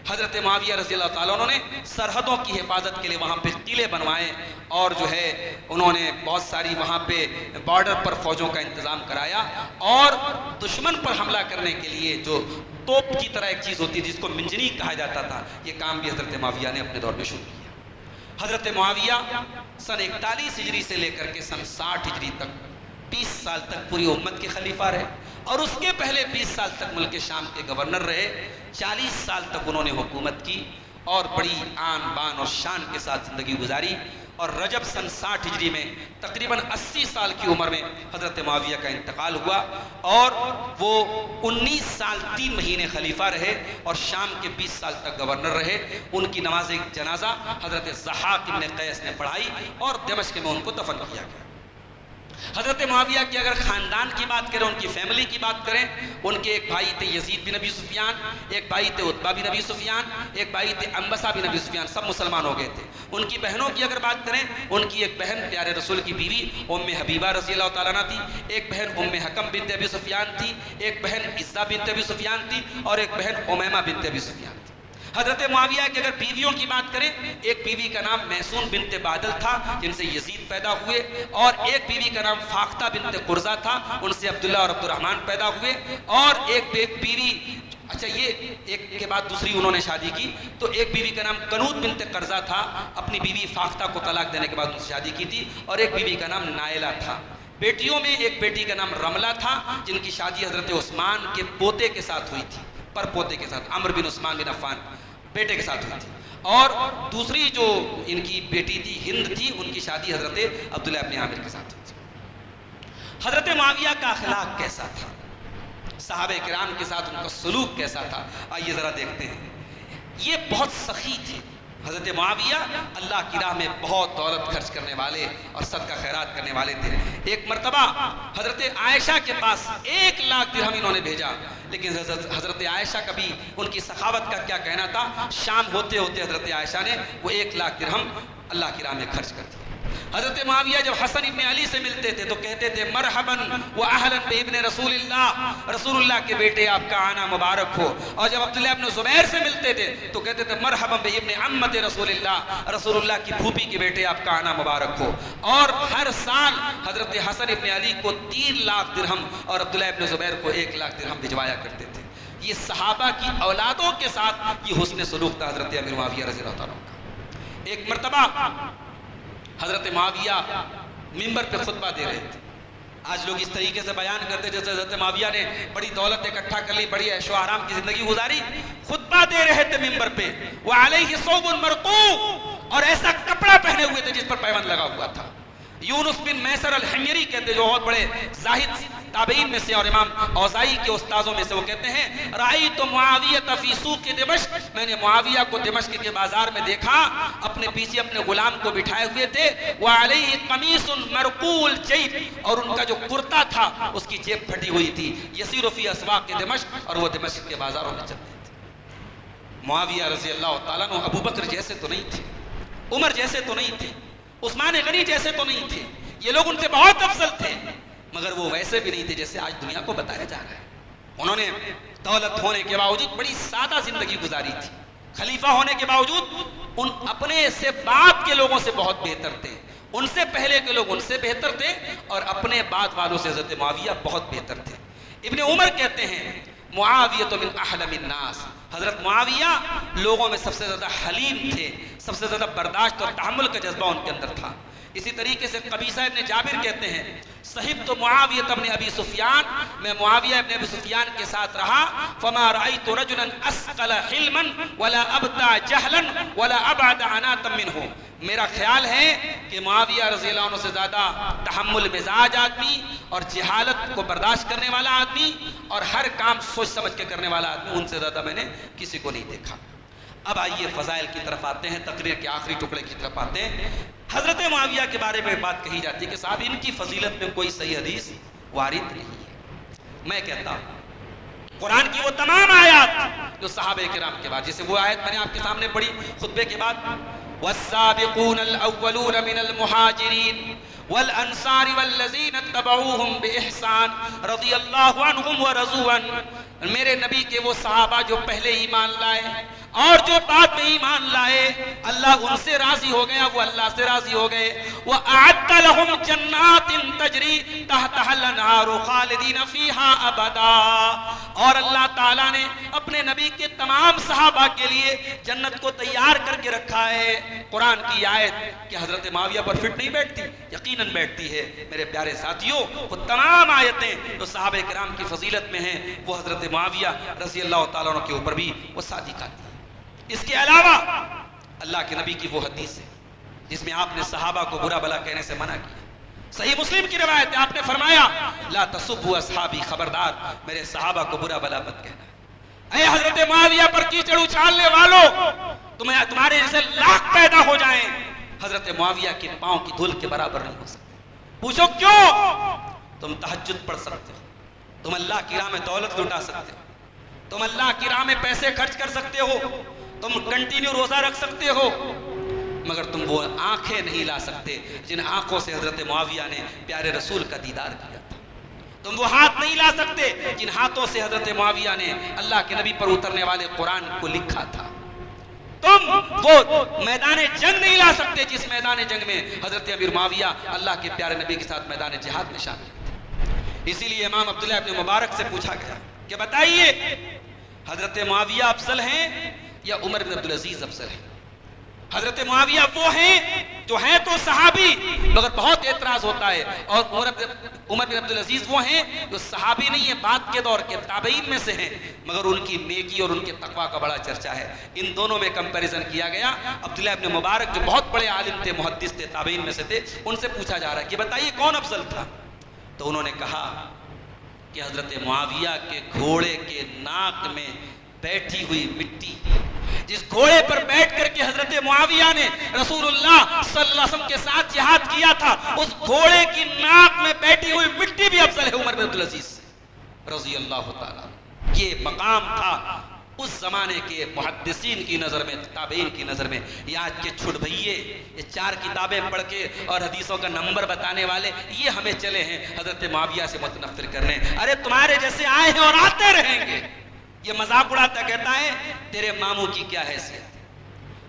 حضرت معاویہ رضی اللہ تعالیٰ عنہ نے سرحدوں کی حفاظت کے لیے وہاں پہ قلعے بنوائے اور جو ہے انہوں نے بہت ساری وہاں پہ بارڈر پر فوجوں کا انتظام کرایا. اور دشمن پر حملہ کرنے کے لیے جو توپ کی طرح ایک چیز ہوتی ہے جس کو منجنیق کہا جاتا تھا, یہ کام بھی حضرت معاویہ نے اپنے دور میں شروع کیا. حضرت معاویہ سن 41 ہجری سے لے کر کے سن 60 ہجری تک 20 سال تک پوری امت کے خلیفہ رہے, اور اس کے پہلے 20 سال تک ملک شام کے گورنر رہے. 40 سال تک انہوں نے حکومت کی اور بڑی آن بان اور شان کے ساتھ زندگی گزاری. اور رجب سن 60 ہجری میں تقریباً 80 سال کی عمر میں حضرت معاویہ کا انتقال ہوا, اور وہ 19 سال 3 مہینے خلیفہ رہے اور شام کے 20 سال تک گورنر رہے. ان کی نماز جنازہ حضرت ضحاک ابن قیس نے پڑھائی اور دمشق میں ان کو دفن کیا گیا. حضرت معاویہ کی اگر خاندان کی بات کریں, ان کی فیملی کی بات کریں, ان کے ایک بھائی تھے یزید بن ابی سفیان, ایک بھائی تھے عتبہ بن ابی سفیان, ایک بھائی تھے انبسہ بن ابی سفیان, سب مسلمان ہو گئے تھے. ان کی بہنوں کی اگر بات کریں, ان کی ایک بہن پیارے رسول کی بیوی ام حبیبہ رضی اللہ تعالیٰ عنہ تھی, ایک بہن ام حکم بنت ابی سفیان تھی, ایک بہن عزہ بنت ابی سفیان تھی, اور ایک بہن امیمہ بنت ابی سفیان تھی. حضرت معاویہ کی اگر بیویوں کی بات کریں, ایک بیوی کا نام محسون بنت بادل تھا جن سے یزید پیدا ہوئے, اور ایک بیوی کا نام فاختہ بنت قرظہ تھا, ان سے عبداللہ اور عبد الرحمن پیدا ہوئے, اور ایک بیوی, اچھا یہ ایک کے بعد دوسری انہوں نے شادی کی, تو ایک بیوی کا نام قنوت بنت قرظہ تھا, اپنی بیوی فاختہ کو طلاق دینے کے بعد ان سے شادی کی تھی, اور ایک بیوی کا نام نائلہ تھا. بیٹیوں میں ایک بیٹی کا نام رملہ تھا جن کی شادی حضرت عثمان کے پوتے کے ساتھ ہوئی تھی, پر پوتے کے ساتھ, عمر بن عثمان بن عفان بیٹے کے ساتھ ہوئی تھی. اور دوسری جو ان کی بیٹی تھی ہند تھی, ان کی شادی حضرت عبداللہ ابن عامر کے ساتھ ہوئی تھی. حضرت معاویہ کا اخلاق کیسا تھا, صحابہ کرام کے ساتھ ان کا سلوک کیسا تھا, آئیے ذرا دیکھتے ہیں. یہ بہت سخی تھے. حضرت معاویہ اللہ کی راہ میں بہت دولت خرچ کرنے والے اور صدقہ خیرات کرنے والے تھے. ایک مرتبہ حضرت عائشہ کے پاس 1 لاکھ درہم انہوں نے بھیجا, لیکن حضرت عائشہ کا بھی ان کی سخاوت کا کیا کہنا تھا, شام ہوتے ہوتے حضرت عائشہ نے وہ 1 لاکھ درہم اللہ کی راہ میں خرچ کر دیا. حضرت معاویہ جب حسن ابن علی سے ملتے تھے تو کہتے تھے مرحباً و اہلاً بابن رسول اللہ, رسول اللہ کے بیٹے آپ کا آنا مبارک ہو. اور جب عبداللہ ابن زبیر سے ملتے تھے تو کہتے تھے مرحباً بابن عمت رسول اللہ, رسول اللہ کی پھوپھی کے بیٹے آپ کا آنا مبارک ہو. اور ہر سال حضرت حسن ابن علی کو 3 لاکھ درہم اور عبداللہ ابن زبیر کو 1 لاکھ درہم بھجوایا کرتے تھے. یہ صحابہ کی اولادوں کے ساتھ یہ حسن سلوک تھا حضرت امیر معاویہ رضی اللہ عنہ کا۔ ایک مرتبہ حضرت معاویہ منبر پہ خطبہ دے رہے تھے۔ آج لوگ اس طریقے سے بیان کرتے جیسے حضرت معاویہ نے بڑی دولت اکٹھا کر لی، بڑی عیش و آرام کی زندگی گزاری۔ خطبہ دے رہے تھے منبر پہ، وعلیہ ثوب مرقوع، اور ایسا کپڑا پہنے ہوئے تھے جس پر پیوند لگا ہوا تھا۔ یونس بن میسر الحمیری کہتے جو بہت بڑے زاہد تابعین میں سے اور امام اوزائی کے استاذوں میں سے، وہ کہتے ہیں رأیت معاویہ فی سوق دمشق، میں نے معاویہ کو دمشق کے بازار میں دیکھا، اپنے پیچھے اپنے غلام کو بٹھائے ہوئے تھے، وعلیہ قمیص مرقوع الجیب، اور ان کا جو کرتا تھا اس کی جیب پھٹی ہوئی تھی، یسیر فی اسواق دمشق، اور وہ دمشق کے بازاروں میں چلتے تھے۔ معاویہ رضی اللہ تعالیٰ عنہ ابو بکر جیسے تو نہیں تھے، عمر جیسے تو نہیں تھے، عثمان غنی جیسے تو نہیں تھے، یہ لوگ ان سے بہت افضل تھے، مگر وہ ویسے بھی نہیں تھے جیسے آج دنیا کو بتایا جا رہا ہے۔ انہوں نے دولت ہونے کے باوجود بڑی سادہ زندگی گزاری تھی، خلیفہ ہونے کے باوجود ان اپنے سے بعد کے لوگوں سے بہت بہتر تھے، ان سے پہلے کے لوگ ان سے بہتر تھے، اور اپنے بعد والوں سے حضرت معاویہ بہت بہتر تھے۔ ابن عمر کہتے ہیں معاویہ من احلم الناس، حضرت معاویہ لوگوں میں سب سے زیادہ حلیم تھے، سب سے زیادہ برداشت اور تحمل کا جذبہ ان کے اندر تھا۔ اسی طریقے سے قبیصہ ابن جابر کہتے ہیں صحبت معاویہ ابن ابی سفیان، میں معاویہ ابن ابی سفیان کے ساتھ رہا، فما رأیت رجلا اسقل حلما ولا ابتا جہلا ولا ابعد عناتا منہ، میرا خیال ہے کہ معاویہ رضی اللہ عنہ سے زیادہ تحمل مزاج آدمی اور جہالت کو برداشت کرنے والا آدمی اور ہر کام سوچ سمجھ کے کرنے والا آدمی، ان سے زیادہ میں نے کسی کو نہیں دیکھا۔ اب آئیے فضائل کی طرف آتے ہیں، تقریر کے آخری ٹکڑے کی طرف آتے ہیں۔ حضرت معاویہ کے بارے میں بات کہی جاتی ہے کہ صاحب ان کی فضیلت میں کوئی صحیح حدیث وارد نہیں ہے۔ میں کہتا ہوں قرآن کی وہ تمام آیات جو صحابہ کرام کے بعد، جیسے وہ آیت میں نے آپ کے سامنے پڑھی خطبے کے بعد، والسابقون الاولون من المہاجرین والانصار والذین اتبعوہم باحسان رضی اللہ عنہم ورضوا عنہ، میرے نبی کے وہ صحابہ جو پہلے ایمان لائے اور جو بعد میں ایمان لائے، اللہ ان سے راضی ہو گیا، وہ اللہ سے راضی ہو گئے۔ وَأَعَدَّ لَهُمْ جَنَّاتٍ تَجْرِي تَحْتَهَا الْأَنْهَارُ خَالِدِينَ فِيهَا أَبَدًا، اور اللہ تعالیٰ نے اپنے نبی کے تمام صحابہ کے لیے جنت کو تیار کر کے رکھا ہے۔ قرآن کی آیت کہ حضرت معاویہ پر فٹ نہیں بیٹھتی، یقیناً بیٹھتی ہے میرے پیارے ساتھیوں۔ وہ تمام آیتیں جو صحابہ کرام کی فضیلت میں ہیں وہ حضرت معاویہ رضی اللہ تعالیٰ عنہ کے اوپر بھی وہ صادقہ تھی۔ اس کے علاوہ اللہ کے نبی کی وہ حدیث ہے جس میں آپ نے صحابہ کو برا بلا کہنے سے منع کیا۔ صحیح مسلم کی روایت ہے، آپ نے فرمایا لا تسبوا اصحابی، خبردار میرے صحابہ کو برا بلا مت کہنا۔ اے حضرت معاویہ پر کیچڑ اچھالنے والوں، تمہارے جیسے لاکھ پیدا ہو جائیں، حضرت معاویہ کے پاؤں کی دھول کے برابر نہیں ہو سکتے۔ پوچھو کیوں؟ تم تہجد پڑھ سکتے ہو، تم اللہ کی راہ میں دولت لٹا سکتے ہو، تم اللہ کی راہ میں پیسے خرچ کر سکتے ہو، تم کنٹینیو روزہ رکھ سکتے ہو، مگر تم وہ آنکھیں نہیں لا سکتے جن آنکھوں سے حضرت معاویہ نے پیارے رسول کا دیدار کیا تھا۔ تم وہ ہاتھ نہیں لا سکتے جن ہاتھوں سے حضرت معاویہ نے اللہ کے نبی پر اترنے والے قرآن کو لکھا تھا۔ تم وہ میدان جنگ نہیں لا سکتے جس میدان جنگ میں حضرت امیر معاویہ اللہ کے پیارے نبی کے ساتھ میدان جہاد میں شامل تھے۔ اسی لیے امام عبداللہ ابن مبارک سے پوچھا گیا کہ بتائیے حضرت معاویہ افضل ہیں یا عمر بن عبدالعزیز افضل ہیں؟ حضرت معاویہ وہ ہیں جو ہیں تو صحابی مگر بہت اعتراض ہوتا ہے، اور عمر بن عبدالعزیز وہ ہیں جو صحابی نہیں ہے، بعد کے دور کے تابعین میں سے ہیں، مگر ان کی نیکی اور ان کے تقوی کا بڑا چرچا ہے۔ ان دونوں میں کمپیریزن کیا گیا۔ عبداللہ ابن مبارک جو بہت بڑے عالم تھے، محدث تھے، تابعین میں سے تھے، ان سے پوچھا جا رہا ہے کہ بتائیے کون افضل تھا؟ تو انہوں نے کہا کہ حضرت معاویہ کے گھوڑے کے ناک میں بیٹھی ہوئی مٹی، جس گھوڑے پر بیٹھ کر کے حضرت معاویہ نے رسول اللہ صلی اللہ علیہ وسلم کے ساتھ جہاد کیا تھا، اس گھوڑے کی ناک میں بیٹھی ہوئی مٹی بھی افضل ہے عمر بن عبدالعزیز رضی اللہ تعالیٰ۔ یہ مقام تھا اس زمانے کے محدثین کی نظر میں، تابعین کی نظر میں۔ یہ آج کے چھٹ بھئیے، یہ 4 کتابیں پڑھ کے اور حدیثوں کا نمبر بتانے والے، یہ ہمیں چلے ہیں حضرت معاویہ سے متنفر کرنے۔ ارے تمہارے جیسے آئے ہیں اور آتے رہیں گے۔ یہ مذاق اڑاتا کہتا ہے تیرے ماموں کی کیا حیثیت؟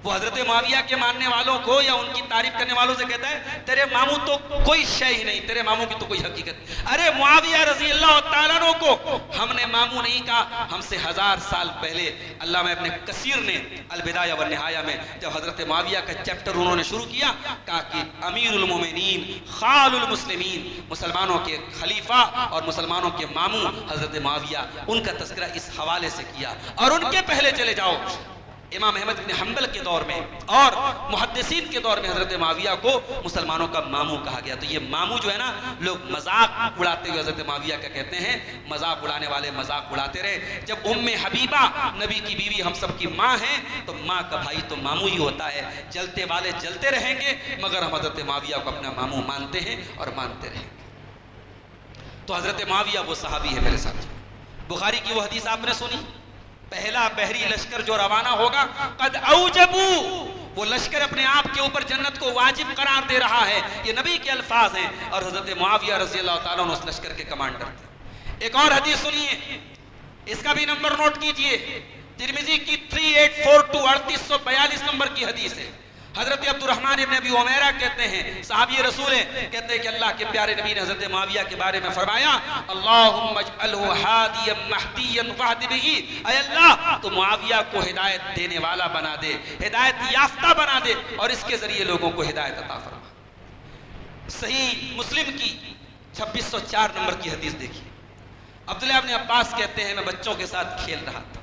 وہ حضرت معاویہ کے ماننے والوں کو یا ان کی تعریف کرنے والوں سے کہتا ہے تیرے ماموں تو کوئی شے ہی نہیں، تیرے ماموں کی تو کوئی حقیقت۔ ارے معاویہ رضی اللہ تعالیٰ عنہ کو ہم نے ماموں نہیں کہا، ہم سے 1000 سال پہلے علامہ ابن کثیر نے البدایہ والنہایہ میں جب حضرت معاویہ کا چیپٹر انہوں نے شروع کیا، کہا کہ امیر المومنین خال المسلمین، مسلمانوں کے خلیفہ اور مسلمانوں کے ماموں حضرت معاویہ، ان کا تذکرہ اس حوالے سے کیا۔ اور ان کے پہلے چلے جاؤ امام احمد بن حنبل کے دور میں اور محدثین کے دور میں حضرت معاویہ کو مسلمانوں کا ماموں کہا گیا۔ تو یہ ماموں جو ہے نا، لوگ مذاق اڑاتے ہوئے حضرت معاویہ کا کہتے ہیں، مذاق اڑانے والے مذاق اڑاتے رہے۔ جب ام حبیبہ نبی کی بیوی ہم سب کی ماں ہیں تو ماں کا بھائی تو ماموں ہی ہوتا ہے۔ جلتے والے جلتے رہیں گے مگر ہم حضرت معاویہ کو اپنا ماموں مانتے ہیں اور مانتے رہیں گے۔ تو حضرت معاویہ وہ صحابی ہے میرے ساتھ۔ بخاری کی وہ حدیث آپ نے سنی، پہلا بحری لشکر جو روانہ ہوگا، قد اوجبو، وہ لشکر اپنے آپ کے اوپر جنت کو واجب قرار دے رہا ہے، یہ نبی کے الفاظ ہیں، اور حضرت معاویہ رضی اللہ تعالیٰ عنہ اس لشکر کے کمانڈر تھے۔ ایک اور حدیث سنیے، اس کا بھی نمبر نوٹ کیجئے، ترمذی کی 3842 3842 نمبر کی حدیث ہے۔ حضرت عبد الرحمن ابن ابی عمیرہ کہتے ہیں، صحابی رسول ہیں، کہتے ہیں کہ اللہ کے پیارے نبی نے حضرت معاویہ کے بارے میں فرمایا، اللہم اجعلہ ہادیا مہدیا واہد بہ، اے اللہ تو معاویہ کو ہدایت دینے والا بنا دے، ہدایت یافتہ بنا دے، اور اس کے ذریعے لوگوں کو ہدایت عطا فرما۔ صحیح مسلم کی 2604 نمبر کی حدیث دیکھیے، عبداللہ ابن عباس کہتے ہیں میں بچوں کے ساتھ کھیل رہا تھا،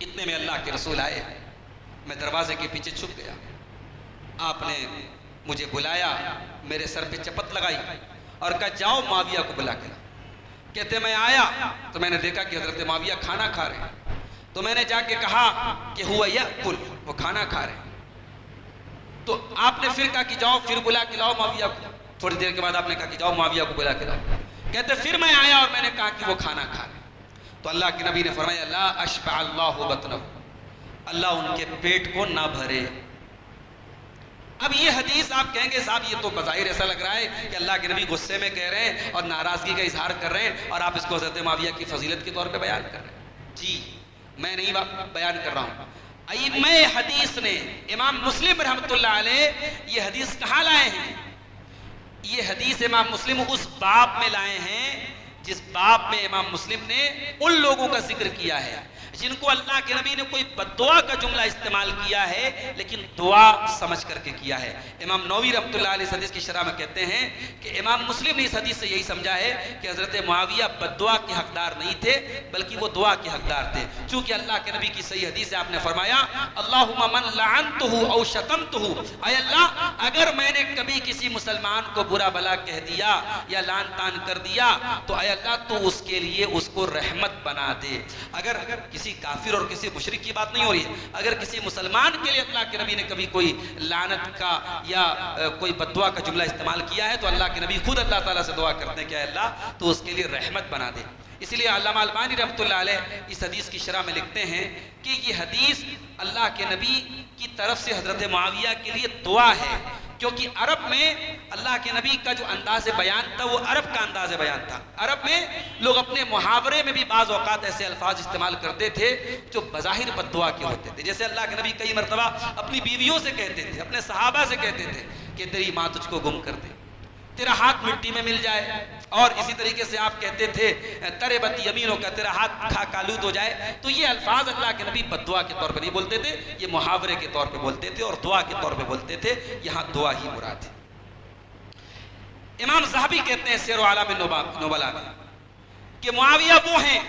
اتنے میں اللہ کے رسول آئے، میں دروازے کے پیچھے چھپ گیا، آپ نے مجھے بلایا، میرے سر پہ چپت لگائی اور کہا جاؤ معاویہ کو بلا کے لاؤ۔ کہتے میں آیا تو میں نے دیکھا کہ حضرت معاویہ کھانا کھا رہے ہیں، تو میں نے جا کے کہا کہ ہوا یأکل، وہ کھانا کھا رہے ہیں۔ تو آپ نے پھر کہا کہ جاؤ پھر بلا کے لاؤ معاویہ کو، تھوڑی دیر کے بعد آپ نے کہا کہ جاؤ معاویہ کو بلا کے لاؤ۔ کہتے پھر میں آیا اور میں نے کہا کہ وہ کھانا کھا رہے ہیں، تو اللہ کے نبی نے فرمایا لا اشبع اللہ بطنہ، اللہ ان کے پیٹ کو نہ بھرے۔ اب یہ حدیث آپ کہیں گے صاحب یہ تو بظاہر ایسا لگ رہا ہے کہ اللہ کے نبی غصے میں کہہ رہے ہیں اور ناراضگی کا اظہار کر رہے ہیں اور آپ اس کو حضرت معاویہ کی فضیلت کے طور پہ بیان کر رہے ہیں۔ جی میں نہیں بیان کر رہا ہوں، ائمہ حدیث نے، امام مسلم رحمۃ اللہ علیہ یہ حدیث کہاں لائے ہیں؟ یہ حدیث امام مسلم اس باب میں لائے ہیں جس باب میں امام مسلم نے ان لوگوں کا ذکر کیا ہے جن کو اللہ کے نبی نے کوئی بددعا کا جملہ استعمال کیا ہے لیکن دعا سمجھ کر کے کیا ہے۔ امام نووی رحمۃ اللہ علیہ اس حدیث کی شرح میں کہتے ہیں کہ امام مسلم نے اس حدیث سے یہی سمجھا ہے کہ حضرت معاویہ بددعا کے حقدار نہیں تھے بلکہ وہ دعا کے حقدار تھے، چونکہ اللہ کے نبی کی صحیح حدیث سے آپ نے فرمایا اللہم من لعنتہ او شتمتہ، اے اللہ اگر میں نے کبھی کسی مسلمان کو برا بلا کہہ دیا یا لعن طعن کر دیا تو اے اللہ تو اس کے لیے اس کو رحمت بنا دے۔ اگر کسی کافر اور کسی مشرک کی بات نہیں ہو رہی ہے، اگر کسی مسلمان کے لیے اللہ کے نبی نے کبھی کوئی لعنت کا یا کوئی بددعا کا جملہ استعمال کیا ہے تو اللہ کے نبی خود اللہ تعالیٰ سے دعا کرتے ہیں کہ اے اللہ تو اس کے لیے رحمت بنا دے۔ اس لیے علامہ البانی رحمۃ اللہ علیہ اس حدیث کی شرح میں لکھتے ہیں کہ یہ حدیث اللہ کے نبی کی طرف سے حضرت معاویہ کے لیے دعا ہے، کیونکہ عرب میں اللہ کے نبی کا جو انداز بیان تھا وہ عرب کا انداز بیان تھا۔ عرب میں لوگ اپنے محاورے میں بھی بعض اوقات ایسے الفاظ استعمال کرتے تھے جو بظاہر بددعا کے ہوتے تھے، جیسے اللہ کے نبی کئی مرتبہ اپنی بیویوں سے کہتے تھے، اپنے صحابہ سے کہتے تھے کہ تیری ماں تجھ کو گم کر دے، تیرا ہاتھ مٹی میں مل جائے، اور اسی طریقے سے آپ کہتے تھے تربت یمینوں کا، تیرا ہاتھ کھا کالود ہو جائے۔ تو یہ الفاظ اللہ کے نبی بددعا کے طور پہ نہیں بولتے تھے، یہ محاورے کے طور پہ بولتے تھے اور دعا کے طور پہ بولتے تھے، یہاں دعا ہی مراد ہے۔ امام ذہبی کہتے ہیں سیر و اعلام نبلاء میں کہ معاویہ وہ ہیں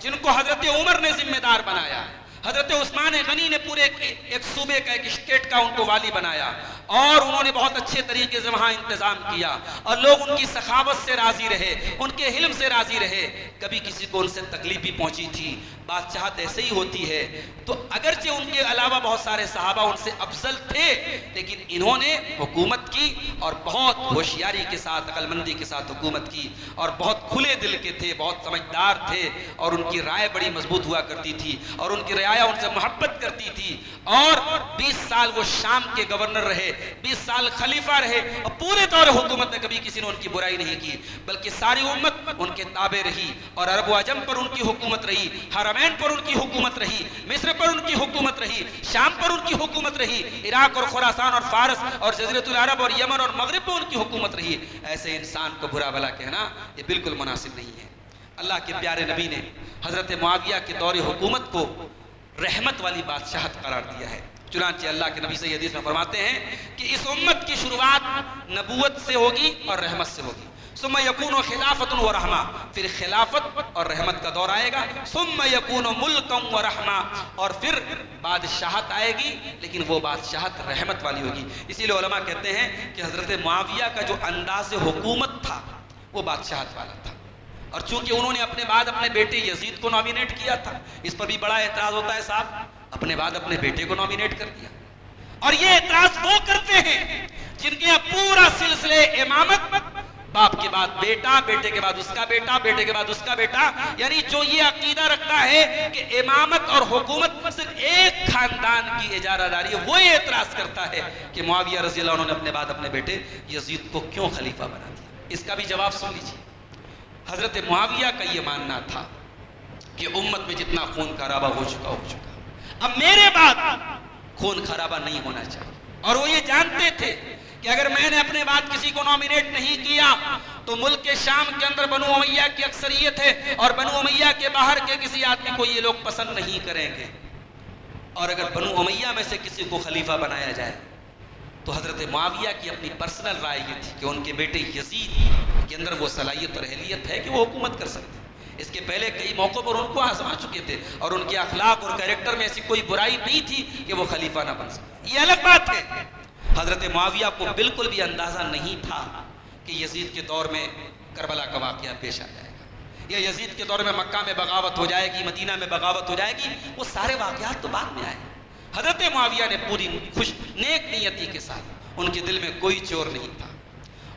جن کو حضرت عمر نے ذمہ دار بنایا، حضرت عثمان غنی نے پورے ایک صوبے کا، ایک اسٹیٹ کا ان کو والی بنایا، اور انہوں نے بہت اچھے طریقے سے وہاں انتظام کیا اور لوگ ان کی سخاوت سے راضی رہے، ان کے علم سے راضی رہے۔ کبھی کسی کو ان سے تکلیف بھی پہنچی تھی، بادشاہت ایسے ہی ہوتی ہے، تو اگرچہ ان کے علاوہ بہت سارے صحابہ ان سے افضل تھے لیکن انہوں نے حکومت کی اور بہت ہوشیاری کے ساتھ، عقل مندی کے ساتھ حکومت کی، اور بہت کھلے دل کے تھے، بہت سمجھدار تھے، اور ان کی رائے بڑی مضبوط ہوا کرتی تھی اور ان کی رعایا ان سے محبت کرتی تھی، اور 20 سال وہ شام کے گورنر رہے، 20 سال خلیفہ رہے، اور پورے طور حکومت میں کبھی کسی نے ان کی برائی نہیں کی بلکہ ساری امت ان کے تابع رہی، اور عرب و عجم پر ان کی حکومت رہی، حرمین پر ان کی حکومت رہی، مصر پر ان کی حکومت رہی، شام پر ان کی حکومت رہی، عراق اور خراسان اور فارس اور جزیرۃ العرب اور یمن اور مغرب پر ان کی حکومت رہی۔ ایسے انسان کو برا بھلا کہنا یہ بالکل مناسب نہیں ہے۔ اللہ کے پیارے نبی نے حضرت معاویہ کے دور حکومت کو رحمت والی بادشاہت قرار دیا ہے۔ چنانچہ اللہ کے نبی صحیح حدیث میں فرماتے ہیں کہ اس امت کی شروعات نبوت سے ہوگی اور رحمت سے ہوگی، ثم یکون خلافت و رحمہ، پھر خلافت اور رحمت کا دور آئے گا، ثم یکون ملک و رحمہ، اور پھر بادشاہت آئے گی، لیکن وہ بادشاہت رحمت والی ہوگی۔ اسی لیے علماء کہتے ہیں کہ حضرت معاویہ کا جو انداز حکومت تھا وہ بادشاہت والا تھا، اور چونکہ انہوں نے اپنے بعد اپنے بیٹے یزید کو نامینیٹ کیا تھا، اس پر بھی بڑا اعتراض ہوتا ہے، صاحب اپنے بعد اپنے بیٹے کو نامینیٹ کر دیا، اور یہ اعتراض وہ کرتے ہیں جن کے پورا سلسلے امامت باپ کے بعد بیٹا، بیٹے کے بعد اس کا بیٹا، بیٹے کے بعد اس کا بیٹا، یعنی جو یہ عقیدہ رکھتا ہے کہ امامت اور حکومت صرف ایک خاندان کی اجارہ داری ہے، وہ یہ اعتراض کرتا ہے کہ معاویہ رضی اللہ عنہ نے اپنے بعد اپنے بیٹے یزید کو کیوں خلیفہ بنا دیا۔ اس کا بھی جواب سن لیجیے۔ حضرت معاویہ کا یہ ماننا تھا کہ امت میں جتنا خون خرابہ ہو چکا، اب میرے بعد خون خرابہ نہیں ہونا چاہیے، اور وہ یہ جانتے تھے کہ اگر میں نے اپنے بعد کسی کو نامینیٹ نہیں کیا تو ملک کے شام کے اندر بنو امیہ کی اکثریت ہے، اور بنو امیہ کے باہر کے کسی آدمی کو یہ لوگ پسند نہیں کریں گے، اور اگر بنو امیہ میں سے کسی کو خلیفہ بنایا جائے تو حضرت معاویہ کی اپنی پرسنل رائے یہ تھی کہ ان کے بیٹے یزید کے اندر وہ صلاحیت اور اہلیت ہے کہ وہ حکومت کر سکتے ہیں۔ اس کے پہلے کئی موقعوں پر ان کو آزما چکے تھے، اور ان کے اخلاق اور کیریکٹر میں ایسی کوئی برائی نہیں تھی کہ وہ خلیفہ نہ بن سکتے۔ یہ الگ بات ہے۔ حضرت معاویہ کو بالکل بھی اندازہ نہیں تھا کہ یزید کے دور میں کربلا کا واقعہ پیش آ جائے گا، یا یزید کے دور میں مکہ میں بغاوت ہو جائے گی، مدینہ میں بغاوت ہو جائے گی، وہ سارے واقعات تو بعد میں آئے۔ حضرت معاویہ نے پوری نیک نیتی کے ساتھ، ان کے دل میں کوئی چور نہیں تھا،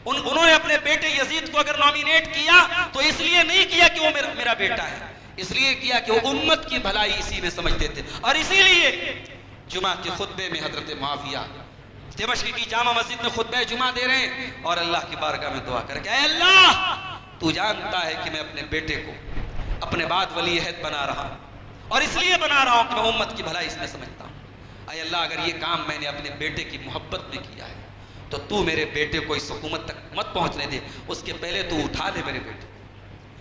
انہوں نے اپنے بیٹے یزید کو اگر نامینیٹ کیا تو اس لیے نہیں کیا کہ وہ میرا بیٹا ہے، اس لیے کیا کہ وہ امت کی بھلائی اسی میں سمجھتے تھے، اور اسی لیے جمعہ کے خطبے میں حضرت معاویہ دمشق کی جامع مسجد میں خطبہ جمعہ دے رہے ہیں اور اللہ کی بارگاہ میں دعا کر کے، اے اللہ تو جانتا ہے کہ میں اپنے بیٹے کو اپنے بعد ولی عہد بنا رہا ہوں، اور اس لیے بنا رہا ہوں کہ میں امت کی بھلائی اس میں سمجھتا ہوں، اے اللہ اگر یہ کام میں نے اپنے بیٹے کی محبت میں کیا ہے تو میرے بیٹے کو اس حکومت تک مت پہنچنے دے، اس کے پہلے تو اٹھا لے میرے بیٹے۔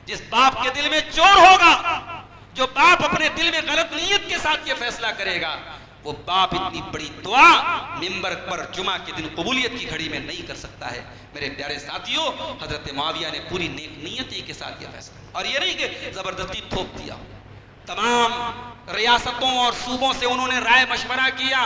جس باپ کے دل میں چور ہوگا، جو باپ اپنے دل میں غلط نیت کے ساتھ یہ فیصلہ کرے گا، وہ باپ اتنی بڑی دعا منبر پر جمعہ کے دن قبولیت کی گھڑی میں نہیں کر سکتا ہے۔ میرے پیارے ساتھیوں، حضرت معاویہ نے پوری نیک نیتی کے ساتھ یہ فیصلہ، اور یہ نہیں کہ زبردستی تھوپ دیا، تمام ریاستوں اور صوبوں سے انہوں نے رائے مشورہ کیا،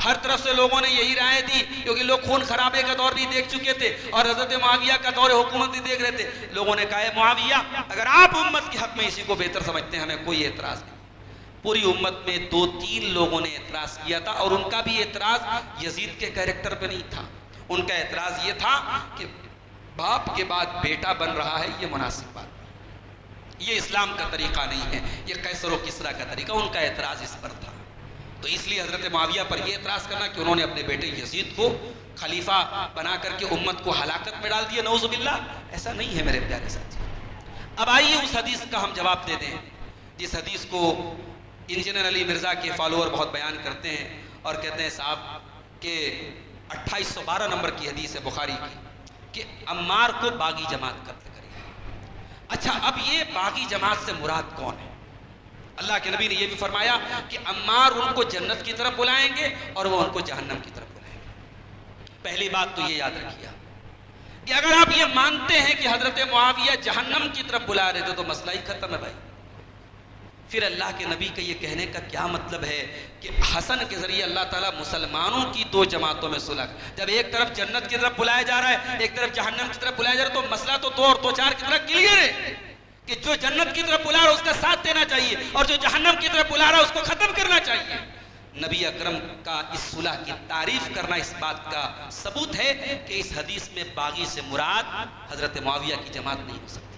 ہر طرف سے لوگوں نے یہی رائے دی، کیونکہ لوگ خون خرابے کا دور بھی دیکھ چکے تھے اور حضرت معاویہ کا دور حکومت بھی دیکھ رہے تھے۔ لوگوں نے کہا ہے معاویہ اگر آپ امت کے حق میں اسی کو بہتر سمجھتے ہیں ہمیں کوئی اعتراض نہیں۔ پوری امت میں 2-3 لوگوں نے اعتراض کیا تھا، اور ان کا بھی اعتراض یزید کے کیریکٹر پہ نہیں تھا، ان کا اعتراض یہ تھا کہ باپ کے بعد بیٹا بن رہا ہے، یہ مناسب بات، یہ اسلام کا طریقہ نہیں ہے، یہ قیصر و کسریٰ کا طریقہ، ان کا اعتراض اس پر تھا۔ تو اس لیے حضرت معاویہ پر یہ اعتراض کرنا کہ انہوں نے اپنے بیٹے یزید کو خلیفہ بنا کر کے امت کو ہلاکت میں ڈال دیا، نعوذ باللہ، ایسا نہیں ہے میرے پیارے ساتھی۔ اب آئیے اس حدیث کا ہم جواب دے دیں، جس حدیث کو انجینئر علی مرزا کے فالوور بہت بیان کرتے ہیں اور کہتے ہیں صاحب کہ 2812 نمبر کی حدیث ہے بخاری کی کہ عمار کو باغی جماعت قتل کرے۔ اچھا، اب یہ باغی جماعت سے مراد کون ہے؟ اللہ کے نبی نے یہ بھی فرمایا کہ عمار ان کو جنت کی طرف بلائیں گے اور وہ ان کو جہنم کی طرف بلائیں گے۔ پہلی بات تو یہ یاد رکھیے کہ اگر آپ یہ مانتے ہیں کہ حضرت معاویہ جہنم کی طرف بلا رہے تھے تو مسئلہ ہی ختم ہے بھائی۔ پھر اللہ کے نبی کا یہ کہنے کا کیا مطلب ہے کہ حسن کے ذریعے اللہ تعالیٰ مسلمانوں کی 2 جماعتوں میں صلح، جب ایک طرف جنت کی طرف بلایا جا رہا ہے ایک طرف جہنم کی طرف بلایا جا رہا ہے، تو مسئلہ تو 2 اور 2 4 کی طرف کلیئر ہے کہ جو جنت کی طرف بلا رہا ہے اس کا ساتھ دینا چاہیے، اور جو جہنم کی طرف بلا رہا ہے اس کو ختم کرنا چاہیے۔ نبی اکرم کا اس صلح کی تعریف کرنا اس بات کا ثبوت ہے کہ اس حدیث میں باغی سے مراد حضرت معاویہ کی جماعت نہیں ہو سکتی۔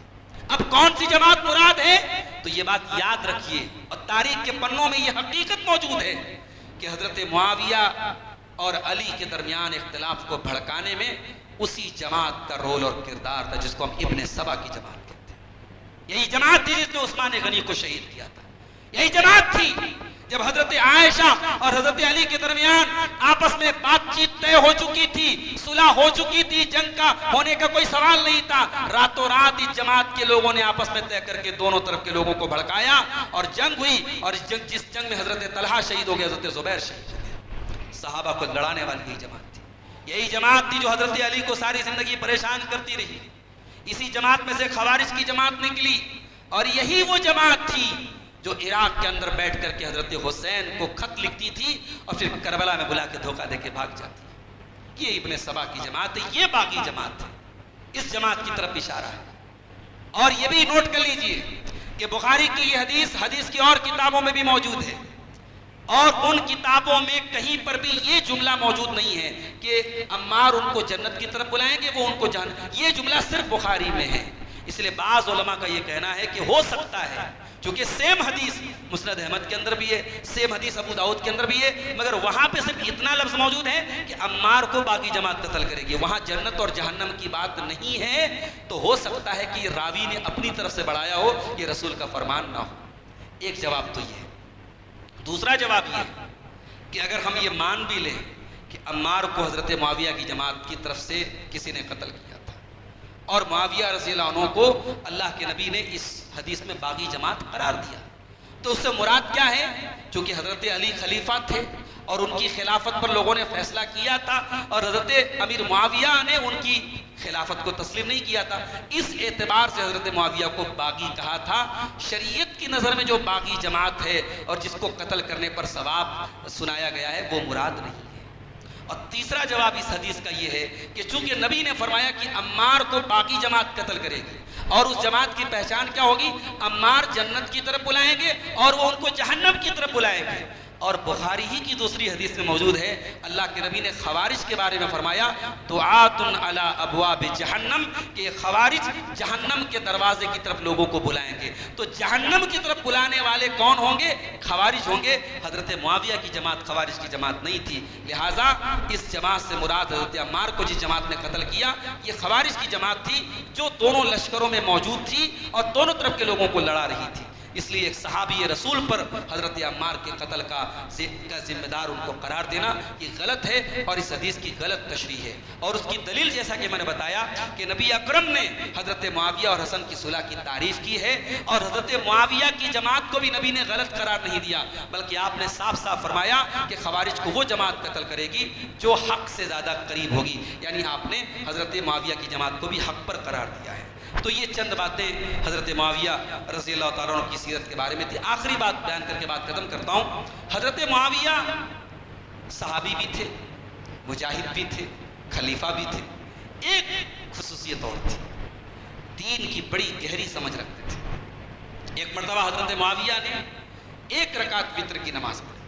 اب کون سی جماعت مراد ہے؟ تو یہ بات یاد رکھیے، اور تاریخ کے پنوں میں یہ حقیقت موجود ہے کہ حضرت معاویہ اور علی کے درمیان اختلاف کو بھڑکانے میں اسی جماعت کا رول اور کردار تھا جس کو ہم ابن سبا کی جماعت کہتے ہیں۔ یہی جماعت تھی جس نے عثمان غنی کو شہید کیا تھا، یہی جماعت تھی جب حضرت عائشہ اور حضرت علی کے درمیان آپس میں بات چیت طے ہو چکی تھی، صلح ہو چکی تھی، جنگ کا ہونے کا کوئی سوال نہیں تھا، راتوں رات اس جماعت کے لوگوں نے آپس میں طے کر کے دونوں طرف کے لوگوں کو بھڑکایا اور جنگ ہوئی، اور جس جنگ میں حضرت طلحہ شہید ہو گئے، حضرت زبیر شہید ہو گئے۔ صحابہ کو لڑانے والی یہی جماعت تھی، یہی جماعت تھی جو حضرت علی کو ساری زندگی پریشان کرتی رہی۔ اسی جماعت میں سے خوارج کی جماعت نکلی، اور یہی وہ جماعت تھی جو عراق کے اندر بیٹھ کر کے حضرت حسین کو خط لکھتی تھی اور پھر کربلا میں بلا کے دھوکہ دے کے بھاگ جاتی۔ یہ ابن سبا کی جماعت ہے، یہ باقی جماعت ہے، اس جماعت کی طرف اشارہ ہے۔ اور یہ بھی نوٹ کر لیجئے کہ بخاری کی یہ حدیث کی اور کتابوں میں بھی موجود ہے، اور ان کتابوں میں کہیں پر بھی یہ جملہ موجود نہیں ہے کہ عمار ان کو جنت کی طرف بلائیں گے، وہ ان کو جہنم، یہ جملہ صرف بخاری میں ہے۔ اس لیے بعض علماء کا یہ کہنا ہے کہ ہو سکتا ہے، چونکہ سیم حدیث مسند احمد کے اندر بھی ہے، سیم حدیث ابو داؤد کے اندر بھی ہے، مگر وہاں پہ صرف اتنا لفظ موجود ہے کہ عمار کو باقی جماعت قتل کرے گی، وہاں جنت اور جہنم کی بات نہیں ہے۔ تو ہو سکتا ہے کہ یہ راوی نے اپنی طرف سے بڑھایا ہو، یہ رسول کا فرمان نہ ہو۔ ایک جواب تو یہ ہے۔ دوسرا جواب یہ ہے کہ اگر ہم یہ مان بھی لیں کہ عمار کو حضرت معاویہ کی جماعت کی طرف سے کسی نے قتل کیا تھا، اور معاویہ رضی اللہ عنہ کو اللہ کے نبی نے اس حدیث میں باغی جماعت قرار دیا، تو اس سے مراد کیا ہے؟ چونکہ حضرت علی خلیفہ تھے اور ان کی خلافت پر لوگوں نے فیصلہ کیا تھا، اور حضرت امیر معاویہ نے ان کی خلافت کو تسلیم نہیں کیا تھا، اس اعتبار سے حضرت معاویہ کو باغی کہا تھا۔ شریعت کی نظر میں جو باغی جماعت ہے اور جس کو قتل کرنے پر ثواب سنایا گیا ہے، وہ مراد نہیں ہے۔ اور تیسرا جواب اس حدیث کا یہ ہے کہ چونکہ نبی نے فرمایا کہ عمار کو باقی جماعت قتل کرے گی، اور اس جماعت کی پہچان کیا ہوگی؟ عمار جنت کی طرف بلائیں گے اور وہ ان کو جہنم کی طرف بلائیں گے۔ اور بخاری ہی کی دوسری حدیث میں موجود ہے، اللہ کے نبی نے خوارج کے بارے میں فرمایا دعات علی ابواب جہنم، کہ خوارج جہنم کے دروازے کی طرف لوگوں کو بلائیں گے۔ تو جہنم کی طرف بلانے والے کون ہوں گے؟ خوارج ہوں گے۔ حضرت معاویہ کی جماعت خوارج کی جماعت نہیں تھی، لہٰذا اس جماعت سے مراد حضرت عمار کو جس جماعت نے قتل کیا، یہ خوارج کی جماعت تھی جو دونوں لشکروں میں موجود تھی اور دونوں طرف کے لوگوں کو لڑا رہی تھی۔ اس لیے ایک صحابی رسول پر حضرت عمار کے قتل کا ذمہ دار ان کو قرار دینا یہ غلط ہے، اور اس حدیث کی غلط تشریح ہے۔ اور اس کی دلیل جیسا کہ میں نے بتایا کہ نبی اکرم نے حضرت معاویہ اور حسن کی صلح کی تعریف کی ہے، اور حضرت معاویہ کی جماعت کو بھی نبی نے غلط قرار نہیں دیا، بلکہ آپ نے صاف صاف فرمایا کہ خوارج کو وہ جماعت قتل کرے گی جو حق سے زیادہ قریب ہوگی، یعنی آپ نے حضرت معاویہ کی جماعت کو بھی حق پر قرار دیا ہے۔ تو یہ چند باتیں حضرت معاویہ رضی اللہ تعالیٰ عنہ کی سیرت کے بارے میں تھی۔ آخری بات بیان کر کے بات ختم کرتا ہوں۔ حضرت معاویہ صحابی بھی تھے، مجاہد بھی تھے، خلیفہ بھی تھے۔ ایک خصوصیت اور تھی، دین کی بڑی گہری سمجھ رکھتے تھے۔ ایک مرتبہ حضرت معاویہ نے 1 رکعت وتر کی نماز پڑھی،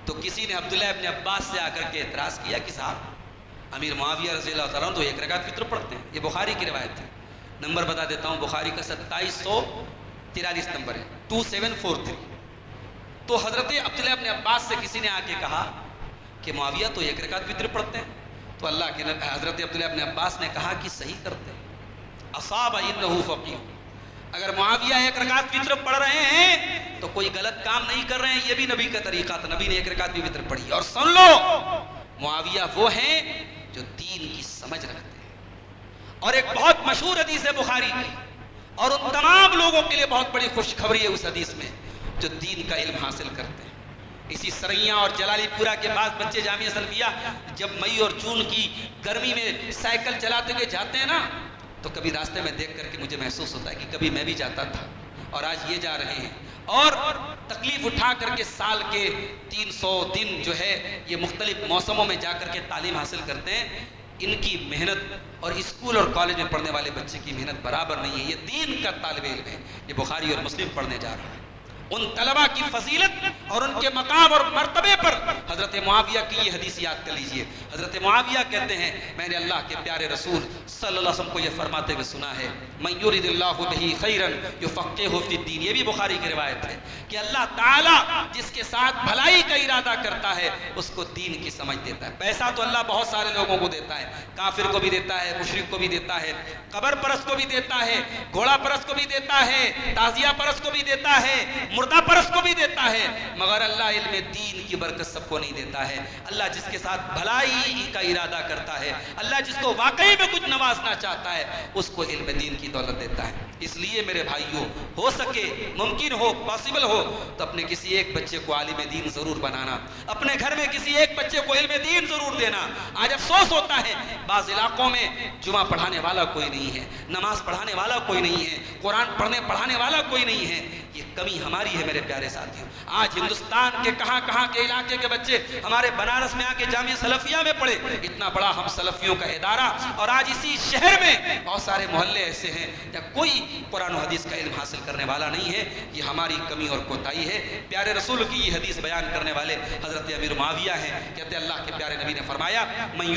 تو کسی نے عبداللہ ابن عباس سے آ کر کے اعتراض کیا کہ صاحب امیر معاویہ رضی اللہ تعالیٰ عنہ تو 1 رکعت وتر پڑھتے ہیں۔ یہ بخاری کی روایت ہے، نمبر بتا دیتا ہوں، بخاری کا 2743 نمبر ہے، 2743۔ تو حضرت عبداللہ ابن عباس سے کسی نے آ کے کہا کہ معاویہ تو 1 رکعت وتر پڑھتے ہیں، تو اللہ کے حضرت عبداللہ ابن عباس نے کہا کہ صحیح کرتے ہیں، اصاب انہ فقیہ، اگر معاویہ 1 رکعت وتر پڑھ رہے ہیں تو کوئی غلط کام نہیں کر رہے ہیں، یہ بھی نبی کا طریقہ تھا، نبی نے 1 رکعت بھی وتر پڑھی۔ اور سن لو، معاویہ وہ ہیں جو دین کی سمجھ رکھتے ہیں۔ اور ایک بہت مشہور حدیث ہے بخاری کی، اور ان تمام لوگوں کے لیے بہت بڑی خوشخبری ہے اس حدیث میں جو دین کا علم حاصل کرتے ہیں۔ اسی سرائیاں اور جلالی پورہ کے بعض بچے جامعہ سلفیہ جب مئی اور جون کی گرمی میں سائیکل چلاتے ہوئے جاتے ہیں نا، تو کبھی راستے میں دیکھ کر کے مجھے محسوس ہوتا ہے کہ کبھی میں بھی جاتا تھا اور آج یہ جا رہے ہیں، اور تکلیف اٹھا کر کے سال کے 300 دن جو ہے یہ مختلف موسموں میں جا کر کے تعلیم حاصل کرتے ہیں۔ ان کی محنت اور اسکول اور کالج میں پڑھنے والے بچے کی محنت برابر نہیں ہے، یہ دین کا طالب علم ہے، یہ بخاری اور مسلم پڑھنے جا رہا ہے۔ ان طلبہ کی فضیلت اور ان کے مقام اور مرتبے پر حضرت معاویہ کی یہ حدیث یاد کر لیجئے۔ حضرت معاویہ کہتے ہیں میں نے اللہ کے پیارے رسول صلی اللہ علیہ وسلم کو یہ فرماتے ہوئے سنا ہے، من یرید اللہ بہ خیرا یفقہہ فی الدین، یہ بھی بخاری کی روایت ہے کہ اللہ تعالیٰ جس کے ساتھ بھلائی کا ارادہ کرتا ہے اس کو دین کی سمجھ دیتا ہے۔ پیسہ تو اللہ بہت سارے لوگوں کو دیتا ہے، کافر کو بھی دیتا ہے، مشرک کو بھی دیتا ہے، قبر پرست کو بھی دیتا ہے، گھوڑا پرست کو بھی دیتا ہے، تازیہ پرست کو بھی دیتا ہے، مردہ پرست کو بھی دیتا ہے، مگر اللہ علم دین کی برکت سب کو نہیں دیتا ہے۔ اللہ جس کے ساتھ بھلائی کا ارادہ کرتا ہے، اللہ جس کو واقعی میں کچھ نوازنا چاہتا ہے، اس کو علم دین کی دولت دیتا ہے۔ اس لیے میرے بھائیوں، ہو سکے، ممکن ہو، پاسبل ہو تو اپنے کسی ایک بچے کو عالم دین ضرور بنانا، اپنے گھر میں کسی ایک بچے کو علم دین ضرور دینا۔ آج افسوس ہوتا ہے بعض علاقوں میں جمعہ پڑھانے والا کوئی نہیں ہے، نماز پڑھانے والا کوئی نہیں ہے، قرآن پڑھانے والا کوئی نہیں ہے۔ یہ کمی ہماری ہے میرے پیارے ساتھیوں۔ آج ہندوستان کے کہاں کے علاقے کے بچے ہمارے بنارس میں آ کے جامعہ سلفیہ میں پڑھے، اتنا بڑا ہم سلفیوں کا ادارہ، اور آج اسی شہر میں بہت سارے محلے ایسے ہیں جہاں کوئی قرآن و حدیث کا علم حاصل کرنے والا نہیں ہے۔ یہ ہماری کمی اور کوتاہی ہے۔ پیارے رسول کی یہ حدیث بیان کرنے والے حضرت امیر معاویہ ہیں، کہتے ہیں اللہ کے پیارے نبی نے فرمایا من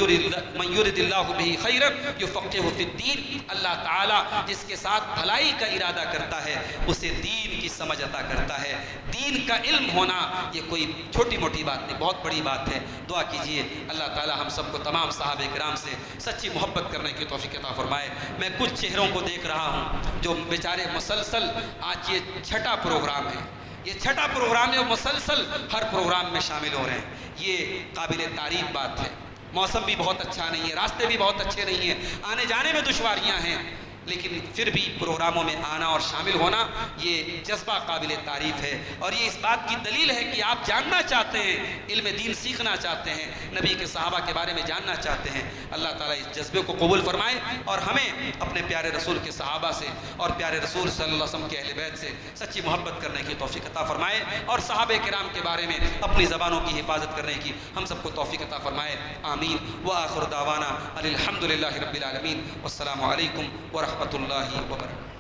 یرد اللہ بہ خیرا یفقہہ فی الدین، اللہ تعالیٰ جس کے ساتھ بھلائی کا ارادہ کرتا ہے اسے دین کی سمجھ عطا کرتا ہے۔ دین کا علم ہونا یہ کوئی چھوٹی موٹی بات نہیں، بہت بڑی بات ہے۔ دعا کیجئے اللہ تعالیٰ ہم سب کو تمام صحابہ کرام سے سچی محبت کرنے کی توفیق عطا فرمائے۔ میں کچھ چہروں کو دیکھ رہا ہوں جو بیچارے مسلسل، آج یہ چھٹا پروگرام ہے، یہ چھٹا پروگرام ہے، مسلسل ہر پروگرام میں شامل ہو رہے ہیں۔ یہ قابل تعریف بات ہے۔ موسم بھی بہت اچھا نہیں ہے، راستے بھی بہت اچھے نہیں ہیں، آنے جانے میں دشواریاں ہیں، لیکن پھر بھی پروگراموں میں آنا اور شامل ہونا یہ جذبہ قابل تعریف ہے، اور یہ اس بات کی دلیل ہے کہ آپ جاننا چاہتے ہیں، علم دین سیکھنا چاہتے ہیں، نبی کے صحابہ کے بارے میں جاننا چاہتے ہیں۔ اللہ تعالیٰ اس جذبے کو قبول فرمائے اور ہمیں اپنے پیارے رسول کے صحابہ سے اور پیارے رسول صلی اللہ علیہ وسلم کے اہل بیت سے سچی محبت کرنے کی توفیق عطا فرمائے، اور صحابہ کرام کے بارے میں اپنی زبانوں کی حفاظت کرنے کی ہم سب کو توفیق عطا فرمائے۔ آمین۔ وآخر دعوانا الحمد للہ رب العالمین، والسلام علیکم ورحمۃ اللہ وبرکاتہ۔